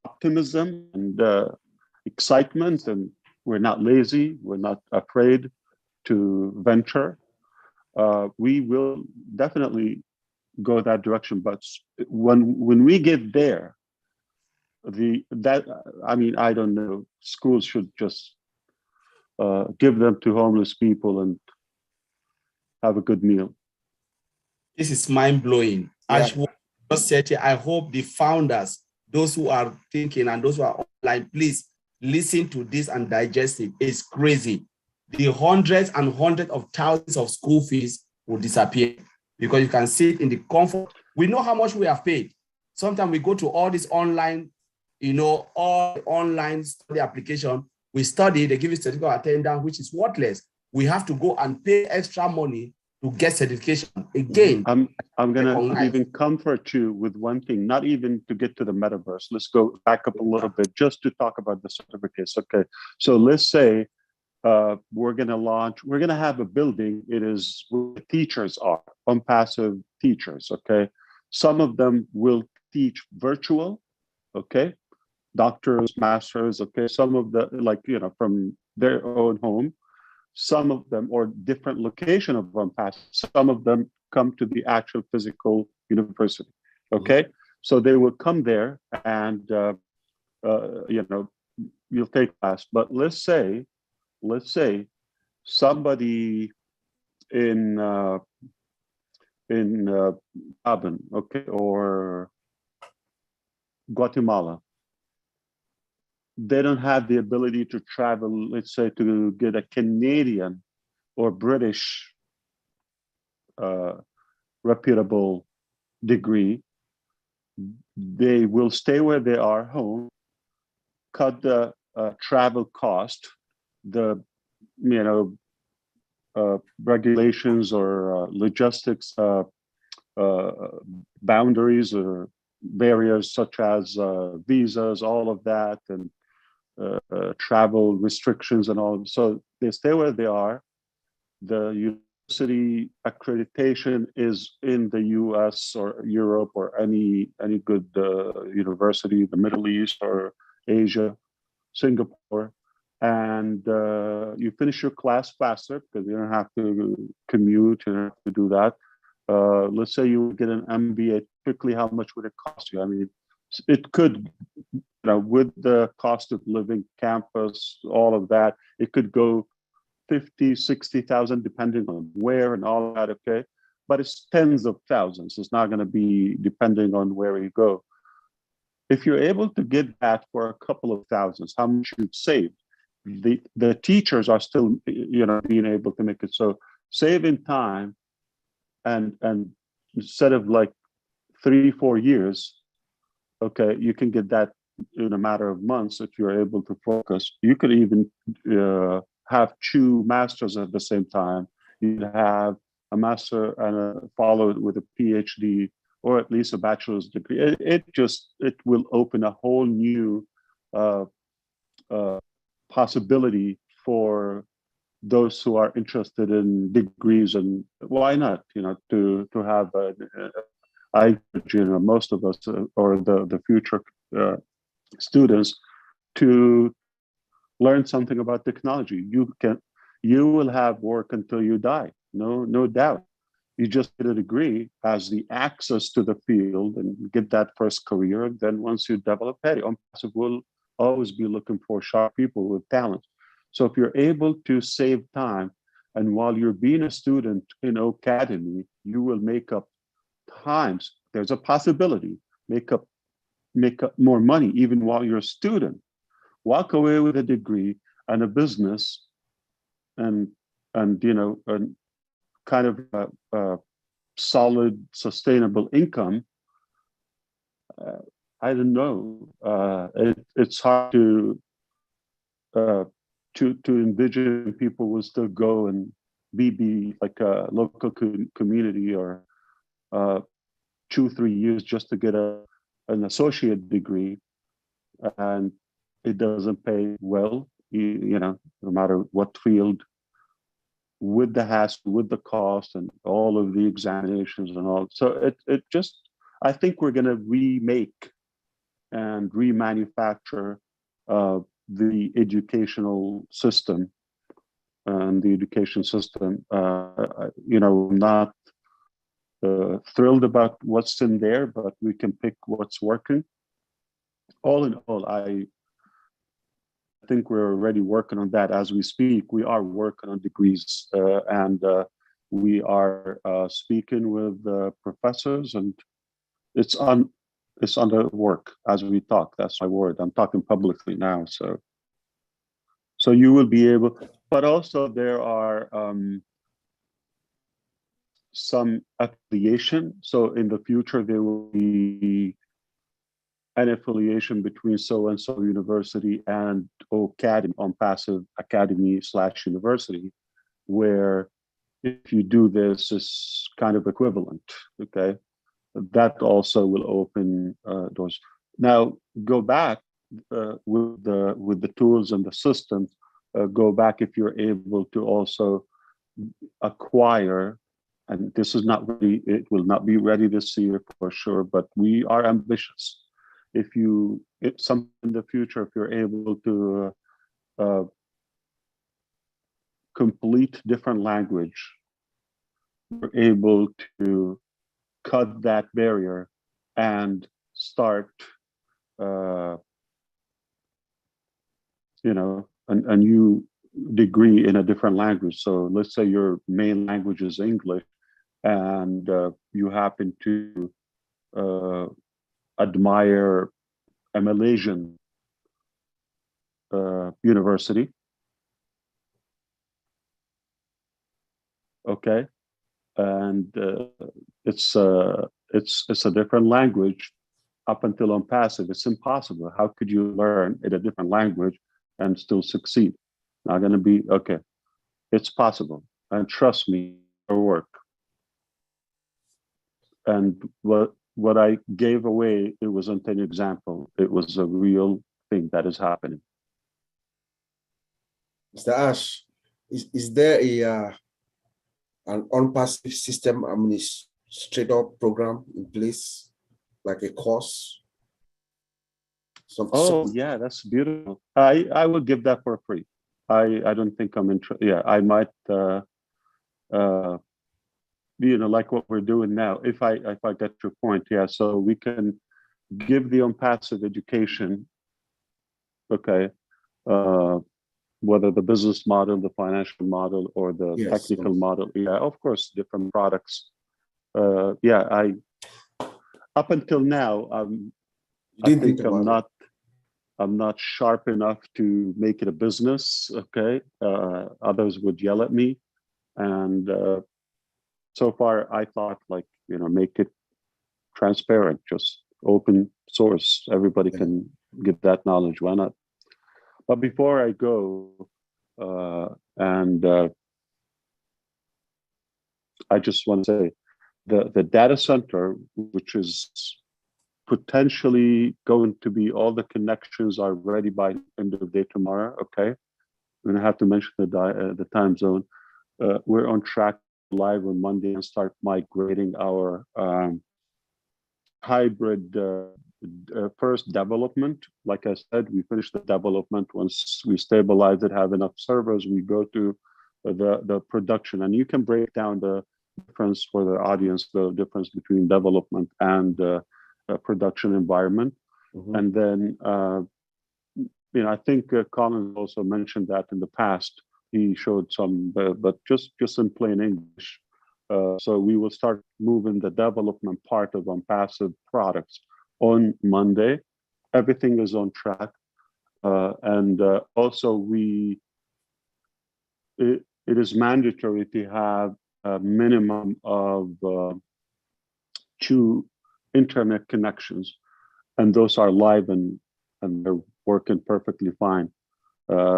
Speaker 8: optimism and excitement, and we're not lazy, we're not afraid to venture, we will definitely go that direction. But when we get there, I don't know, schools should just give them to homeless people and have a good meal.
Speaker 4: This is mind-blowing.
Speaker 6: Yeah.
Speaker 4: I hope the founders, those who are thinking and those who are online, please listen to this and digest it. It's crazy. The hundreds and hundreds of thousands of school fees will disappear because you can sit in the comfort. We know how much we have paid. Sometimes we go to all this online, all online study application. We study, they give you certificate of attendance, which is worthless. We have to go and pay extra money to get certification. Again,
Speaker 8: I'm going to even comfort you with one thing, not even to get to the metaverse. Let's go back up a little bit just to talk about the certificates. Okay, so let's say we're going to have a building. It is where the teachers are, ONPASSIVE teachers, okay? Some of them will teach virtual, okay? Doctors, masters, okay? Some of the, from their own home. Some of them, or different location of ONPASSIVE, some of them come to the actual physical university, okay? So they will come there and, you'll take class. But let's say somebody in Gabon, okay, or Guatemala, they don't have the ability to travel, let's say, to get a Canadian or British reputable degree. They will stay where they are, home, cut the travel cost, the regulations or logistics boundaries or barriers such as visas, all of that, and travel restrictions and all. So they stay where they are. The university accreditation is in the US or Europe or any good university, the Middle East or Asia, Singapore. And you finish your class faster because you don't have to commute, you don't have to do that. Let's say you get an MBA, typically how much would it cost you? I mean, it could, with the cost of living, campus, all of that, it could go 50, 60,000, depending on where and all that, okay? But it's tens of thousands. It's not going to be depending on where you go. If you're able to get that for a couple of thousands, how much you've saved? The teachers are still, being able to make it. So saving time and instead of like 3-4 years, okay, you can get that in a matter of months if you're able to focus. You could even have 2 masters at the same time. You'd have a master and follow it with a PhD or at least a bachelor's degree. It will open a whole new possibility for those who are interested in degrees, and why not, to have most of us or the future students to learn something about technology. You will have work until you die, no doubt. You just get a degree as the access to the field and get that first career. Then once you develop, ONPASSIVE will always be looking for sharp people with talent. So if you're able to save time, and while you're being a student in Academy, you will make up times. There's a possibility, make up more money even while you're a student. Walk away with a degree and a business, and kind of a solid, sustainable income. I don't know. It's hard to envision people will still go and be like a local community or 2-3 years just to get an associate degree, and it doesn't pay well. No matter what field, with the hassle, with the cost, and all of the examinations and all. So it just, I think we're going to remake and remanufacture the educational system and the education system. I'm not thrilled about what's in there, but we can pick what's working. All in all, I think we're already working on that as we speak. We are working on degrees, and we are speaking with professors, and it's under work as we talk. That's my word. I'm talking publicly now, so you will be able. But also there are some affiliation. So in the future there will be an affiliation between so-and-so university and Academy, ONPASSIVE Academy/university, where if you do this, it's kind of equivalent, okay? That also will open doors. Now, go back with the tools and the systems, go back if you're able to also acquire, and this is not ready, it will not be ready this year for sure, but we are ambitious. If some in the future, if you're able to complete different language, you're able to cut that barrier and start, a new degree in a different language. So let's say your main language is English, and you happen to admire a Malaysian university. Okay, and it's a different language. Up until ONPASSIVE, it's impossible. How could you learn in a different language and still succeed? Not going to be okay. It's possible, and trust me, it'll work. And what I gave away, it wasn't an example. It was a real thing that is happening.
Speaker 6: Mr. Ash, is there an ONPASSIVE system administrator program in place, like a course?
Speaker 8: Yeah, that's beautiful. I would give that for free. I don't think I'm interested. Yeah, I might like what we're doing now. If I get your point, yeah. So we can give the ONPASSIVE education, okay, whether the business model, the financial model, or the technical model. Yeah, of course, different products. Yeah, up until now, I think I'm not sharp enough to make it a business. Okay, others would yell at me, and so far I thought, make it transparent, just open source. Everybody can get that knowledge. Why not? But before I go, I just want to say the data center, which is potentially going to be, all the connections are ready by end of the day tomorrow. Okay, I'm gonna have to mention the time zone. We're on track live on Monday and start migrating our hybrid first development. Like I said, we finish the development. Once we stabilize it, have enough servers, we go to the production. And you can break down the difference for the audience, the difference between development and production environment.
Speaker 6: Mhm.
Speaker 8: And then, I think Colin also mentioned that in the past. He showed some, but just in plain English. So we will start moving the development part of ONPASSIVE products on Monday. Everything is on track. And also it is mandatory to have a minimum of 2 internet connections. And those are live and they're working perfectly fine.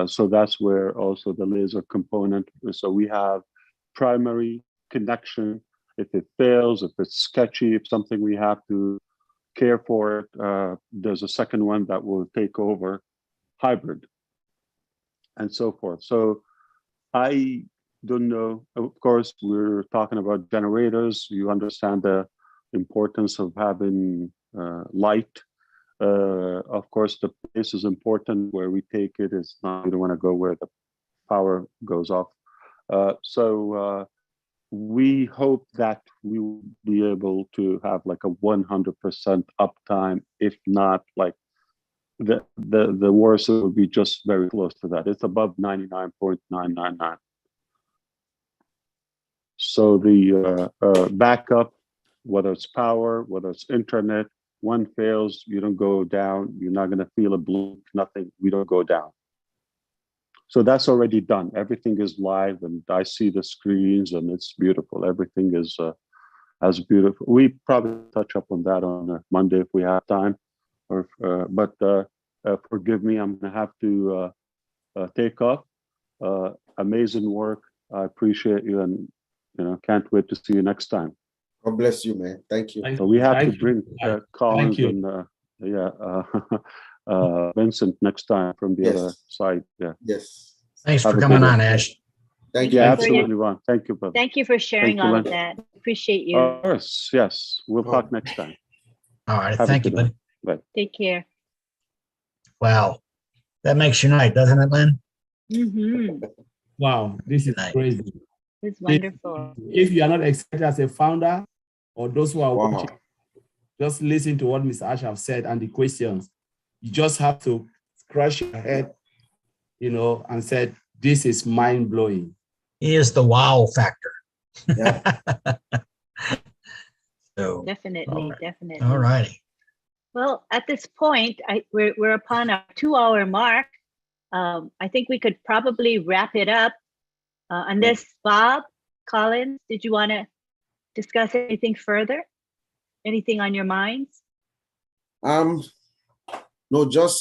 Speaker 8: So that's where also the laser component. So we have primary connection. If it fails, if it's sketchy, if something we have to care for it, there's a second one that will take over, hybrid, and so forth. So I don't know. Of course, we're talking about generators. You understand the importance of having light. Of course, the place is important where we take it. It's not, we don't want to go where the power goes off. So we hope that we will be able to have like a 100% uptime. If not, like the worst, it will be just very close to that. It's above 99.999. So the backup, whether it's power, whether it's internet, one fails, you don't go down. You're not going to feel a blink, nothing. We don't go down. So that's already done. Everything is live, and I see the screens, and it's beautiful. Everything is as beautiful. We probably touch up on that on Monday if we have time. But forgive me, I'm going to have to take off. Amazing work. I appreciate you, and can't wait to see you next time.
Speaker 6: God bless you, man. Thank you.
Speaker 8: So we have to bring Collins and Vincent next time from the other side. Yeah.
Speaker 6: Yes.
Speaker 1: Thanks for coming on, Ash.
Speaker 6: Thank you.
Speaker 8: Yeah, absolutely, Ron. Thank you, brother.
Speaker 2: Thank you for sharing all of that. Appreciate you.
Speaker 8: Of course, yes. We'll talk next time.
Speaker 1: All right.
Speaker 8: Have a
Speaker 1: Thank you,
Speaker 8: good
Speaker 1: buddy.
Speaker 8: one. Bye.
Speaker 2: Take care.
Speaker 1: Wow. That makes your night, doesn't it, Lynn?
Speaker 2: Mm-hmm.
Speaker 9: Wow, this is
Speaker 1: Good night.
Speaker 9: crazy.
Speaker 2: It's wonderful.
Speaker 9: If you are not excited as a founder, or those who are
Speaker 6: Wow.
Speaker 9: watching, just listen to what Mr. Ash have said and the questions. You just have to scratch your head, and said, this is mind-blowing.
Speaker 1: He is the wow factor.
Speaker 6: Yeah.
Speaker 1: So,
Speaker 2: Definitely,
Speaker 1: right.
Speaker 2: definitely.
Speaker 1: all righty.
Speaker 2: Well, at this point, we're upon our 2-hour mark. I think we could probably wrap it up. Unless Bob, Collins, did you want to discuss anything further? Anything on your minds?
Speaker 6: No, just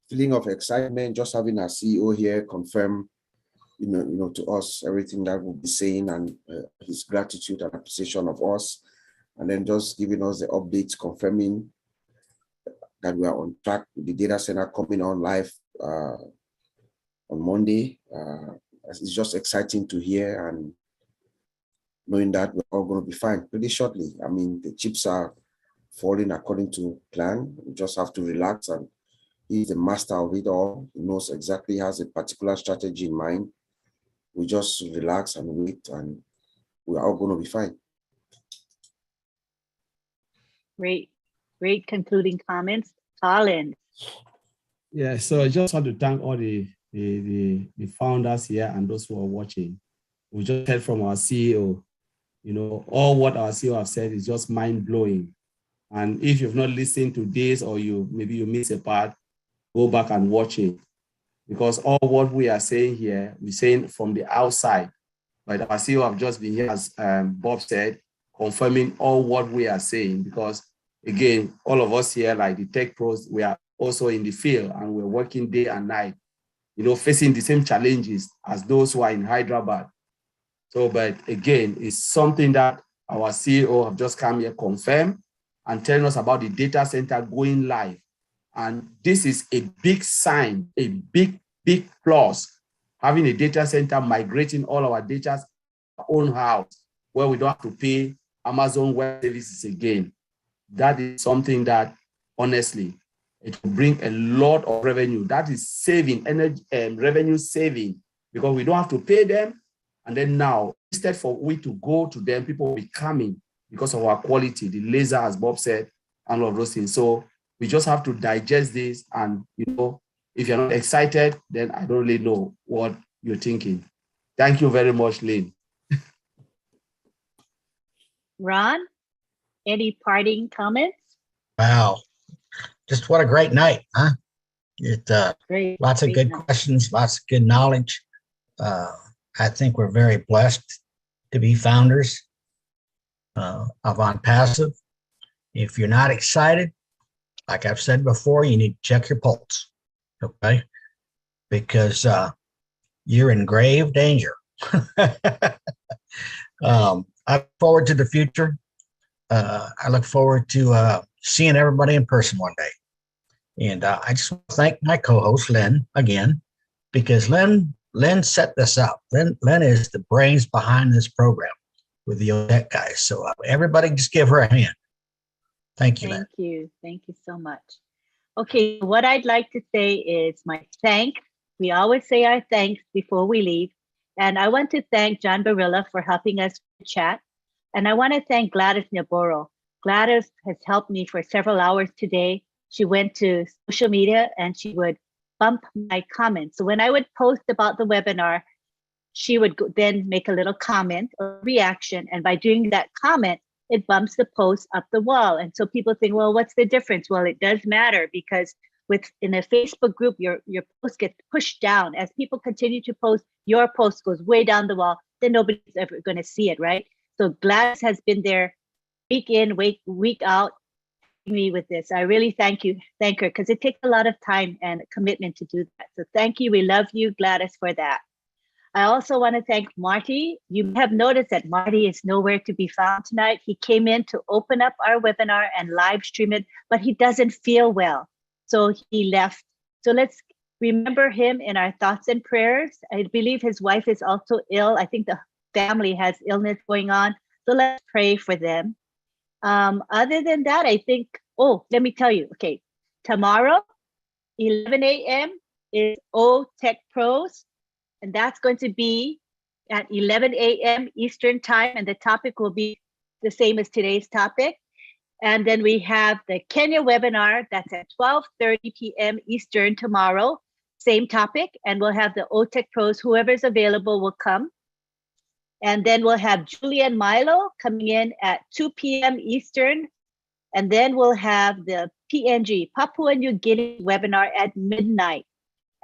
Speaker 6: feeling of excitement, just having our CEO here confirm, to us everything that we'll be saying, and his gratitude and appreciation of us, and then just giving us the updates, confirming that we are on track with the data center coming on live on Monday. It's just exciting to hear, and knowing that we're all going to be fine pretty shortly. I mean, the chips are falling according to plan. We just have to relax, and he's the master of it all. He knows exactly, has a particular strategy in mind. We just relax and wait, and we're all going to be fine.
Speaker 2: Great concluding comments. Collins.
Speaker 9: Yeah, so I just want to thank all the founders here and those who are watching. We just heard from our CEO. All what our CEO have said is just mind-blowing. And if you've not listened to this, or maybe you miss a part, go back and watch it. Because all what we are saying here, we're saying from the outside. But our CEO have just been here, as Bob said,
Speaker 4: confirming all what we are saying, because again, all of us here, like the tech pros, we are also in the field and we're working day and night, facing the same challenges as those who are in Hyderabad. So, but again, it's something that our CEO have just come here confirm and telling us about the data center going live. And this is a big sign, a big plus, having a data center migrating all our data to our own house where we don't have to pay Amazon Web Services again. That is something that, honestly, it will bring a lot of revenue. That is saving, energy and revenue saving, because we don't have to pay them. And then now, instead for we to go to them, people will be coming because of our quality, the laser, as Bob said, and all of those things. So we just have to digest this. And, if you're not excited, then I don't really know what you're thinking. Thank you very much, Lynn.
Speaker 2: Ron, any parting comments?
Speaker 1: Wow. Just what a great night, huh?
Speaker 2: Great.
Speaker 1: Lots of good questions, lots of good knowledge. I think we're very blessed to be founders of ONPASSIVE. If you're not excited, like I've said before, you need to check your pulse, okay? Because you're in grave danger. I look forward to the future. I look forward to seeing everybody in person one day. And I just want to thank my co-host, Lynn, again, because Lynn set this up. Lynn is the brains behind this program with the OTech guys. So everybody just give her a hand. Thank you, Lynn.
Speaker 2: Thank you. Thank you so much. Okay, what I'd like to say is my thanks. We always say our thanks before we leave. And I want to thank John Barilla for helping us chat. And I want to thank Gladys Naboro. Gladys has helped me for several hours today. She went to social media and she would bump my comments. So when I would post about the webinar, she would then make a little comment or reaction. And by doing that comment, it bumps the post up the wall. And so people think, well, what's the difference? Well, it does matter, because in a Facebook group, your post gets pushed down. As people continue to post, your post goes way down the wall. Then nobody's ever going to see it, right? So Gladys has been there week in, week out, me with this. I really thank her, because it takes a lot of time and commitment to do that. So thank you. We love you, Gladys, for that. I also want to thank Marty. You have noticed that Marty is nowhere to be found tonight. He came in to open up our webinar and live stream it, but he doesn't feel well. So he left. So let's remember him in our thoughts and prayers. I believe his wife is also ill. I think the family has illness going on. So let's pray for them. Other than that, I think, let me tell you, okay, tomorrow, 11 a.m. is OTech Pros. And that's going to be at 11 a.m. Eastern time. And the topic will be the same as today's topic. And then we have the Kenya webinar. That's at 12:30 p.m. Eastern tomorrow. Same topic. And we'll have the OTech Pros. Whoever's available will come. And then we'll have Julie and Milo coming in at 2 p.m. Eastern. And then we'll have the PNG, Papua New Guinea webinar at midnight.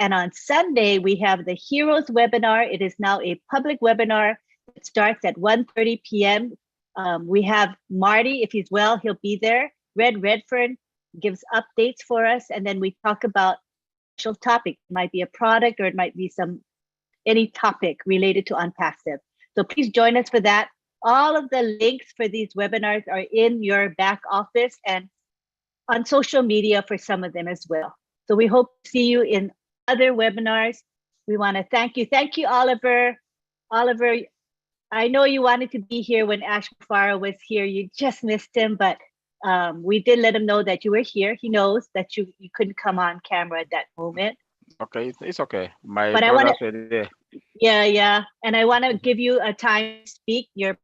Speaker 2: And on Sunday, we have the Heroes webinar. It is now a public webinar. It starts at 1:30 p.m. We have Marty, if he's well, he'll be there. Red Redfern gives updates for us. And then we talk about special topic. It might be a product or it might be any topic related to ONPASSIVE. So please join us for that. All of the links for these webinars are in your back office and on social media for some of them as well. So we hope to see you in other webinars. We want to thank you. Thank you, Oliver. Oliver, I know you wanted to be here when Ash Farah was here. You just missed him, but we did let him know that you were here. He knows that you couldn't come on camera at that moment.
Speaker 5: Okay, it's okay. My
Speaker 2: But
Speaker 5: brother said there.
Speaker 2: Yeah. And I want to give you a time to speak your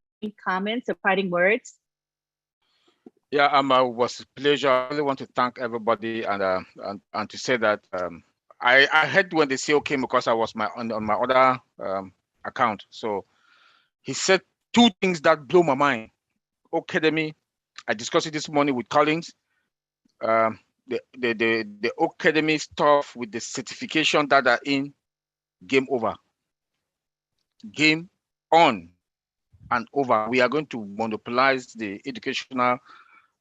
Speaker 2: comments or parting words.
Speaker 5: Yeah, it was a pleasure. I really want to thank everybody and to say that I heard when the CEO came because I was on my other account. So he said two things that blew my mind. Academy, I discussed it this morning with Collins. The Academy stuff with the certification that are in, game over, game on. and over. We are going to monopolize the educational,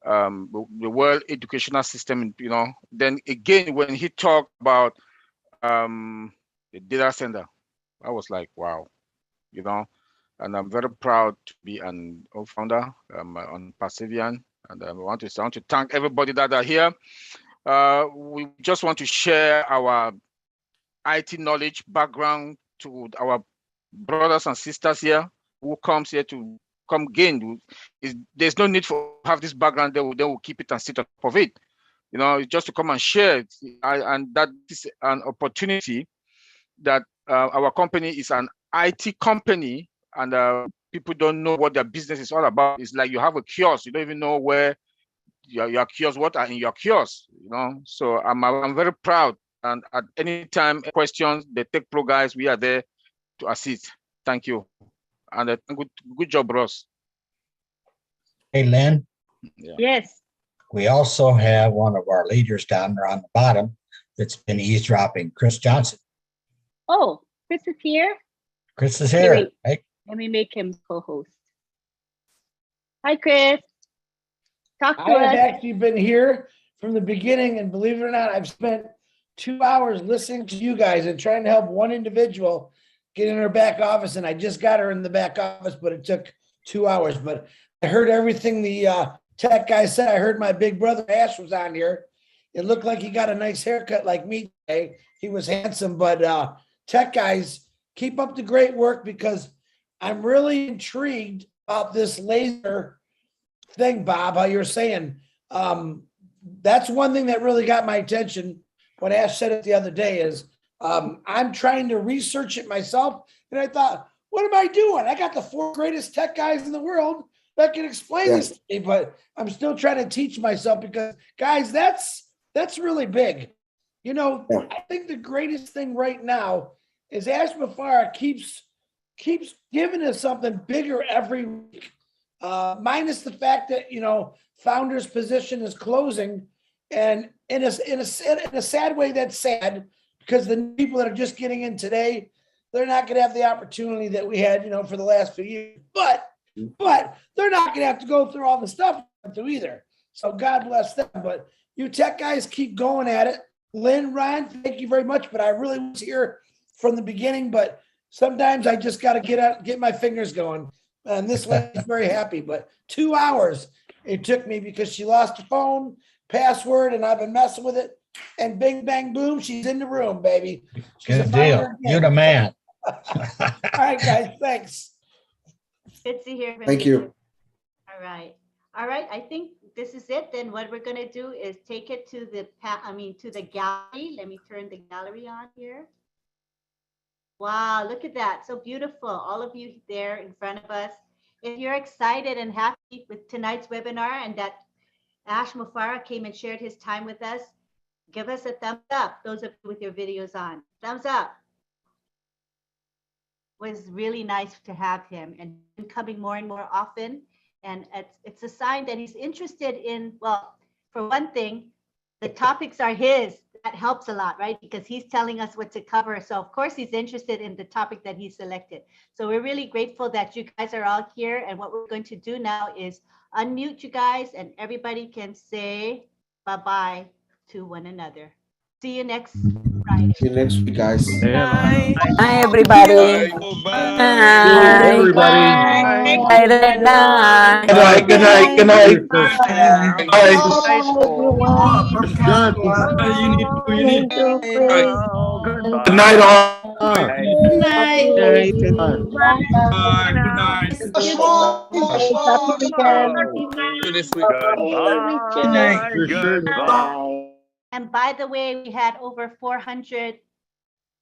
Speaker 5: the world educational system, you know. Then again, when he talked about the data center, I was like, wow, you know, and I'm very proud to be an founder on Pacifian. And I want to thank everybody that are here. We just want to share our IT knowledge background to our brothers and sisters here who comes here to come gain. There's no need for have this background. They will keep it and sit on top of it. You know, just to come and share it. And that is an opportunity that our company is an IT company, and people don't know what their business is all about. It's like you have a kiosk. You don't even know where your kiosk, what are in your kiosk, you know. So I'm very proud. And at any time, questions, the Tech Pro guys, we are there to assist. Thank you. And good job, Ross.
Speaker 1: Hey, Lynn,
Speaker 5: Yeah.
Speaker 2: Yes.
Speaker 1: we also have one of our leaders down there on the bottom that's been eavesdropping, Chris Johnson.
Speaker 2: Oh, Chris is here.
Speaker 1: Chris is
Speaker 2: Okay,
Speaker 1: here.
Speaker 2: wait.
Speaker 1: Hey,
Speaker 2: Let me make him co-host. Hi, Chris. Talk to
Speaker 10: I have
Speaker 2: us.
Speaker 10: actually been here from the beginning, and believe it or not, I've spent 2 hours listening to you guys and trying to help one individual get in her back office. And I just got her in the back office, but it took 2 hours. But I heard everything the tech guy said. I heard my big brother Ash was on here. It looked like he got a nice haircut like me today. He was handsome, but tech guys, keep up the great work, because I'm really intrigued about this laser thing, Bob, how you're saying. That's one thing that really got my attention. What Ash said it the other day is, I'm trying to research it myself. And I thought, what am I doing? I got the 4 greatest tech guys in the world that can explain this to me, but I'm still trying to teach myself, because guys, that's really big. You know, I think the greatest thing right now is Ash Mafara keeps giving us something bigger every week. Minus the fact that, you know, founder's position is closing, and in a sad way, that's sad, because the people that are just getting in today, they're not going to have the opportunity that we had, you know, for the last few years. But they're not going to have to go through all the stuff through either. So God bless them. But you tech guys keep going at it. Lynn, Ryan, thank you very much. But I really was here from the beginning. But sometimes I just got to get my fingers going. And this lady's very happy. But 2 hours it took me, because she lost her phone, password, and I've been messing with it. And bing, bang, boom, she's in the room, baby. She's
Speaker 1: good deal. You're the man.
Speaker 10: All right, guys, thanks.
Speaker 2: Good to hear from
Speaker 6: Thank you.
Speaker 2: All right. All right. I think this is it. Then what we're going to do is take it to the gallery. Let me turn the gallery on here. Wow, look at that. So beautiful. All of you there in front of us. If you're excited and happy with tonight's webinar, and that Ash Mafara came and shared his time with us, give us a thumbs up. Those of you with your videos on. Thumbs up. It was really nice to have him, and coming more and more often. And it's a sign that he's interested in, well, for one thing, the topics are his. That helps a lot, right? Because he's telling us what to cover. So of course he's interested in the topic that he selected. So we're really grateful that you guys are all here. And what we're going to do now is unmute you guys, and everybody can say bye-bye to one another. See you next Friday.
Speaker 6: See you next week, guys.
Speaker 11: Bye.
Speaker 12: Hi, everybody.
Speaker 11: Bye.
Speaker 12: Hi.
Speaker 11: Everybody.
Speaker 12: Bye. Good night.
Speaker 11: Good night. Good night. Good night. Bye. Good night, all.
Speaker 12: Good night.
Speaker 11: Good night. Bye. Good night.
Speaker 2: Happy weekend.
Speaker 11: Goodbye. Goodbye.
Speaker 2: And by the way, we had over 400,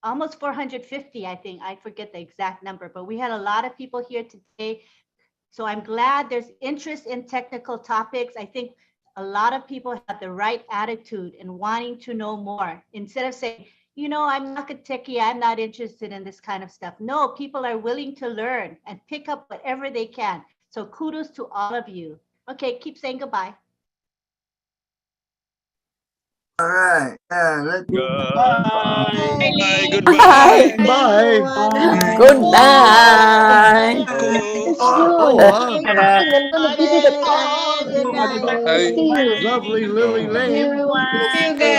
Speaker 2: almost 450, I think. I forget the exact number, but we had a lot of people here today. So I'm glad there's interest in technical topics. I think a lot of people have the right attitude and wanting to know more. Instead of saying, you know, I'm not a techie, I'm not interested in this kind of stuff. No, people are willing to learn and pick up whatever they can. So kudos to all of you. Okay, keep saying goodbye.
Speaker 7: All right. Yeah. Let's
Speaker 11: Goodbye.
Speaker 12: Bye.
Speaker 8: Bye.
Speaker 12: Good night.
Speaker 8: Oh, wow.
Speaker 13: I'm gonna give you the call.
Speaker 5: Bye.
Speaker 8: Lovely Lily Lane.
Speaker 13: See you
Speaker 10: You guys.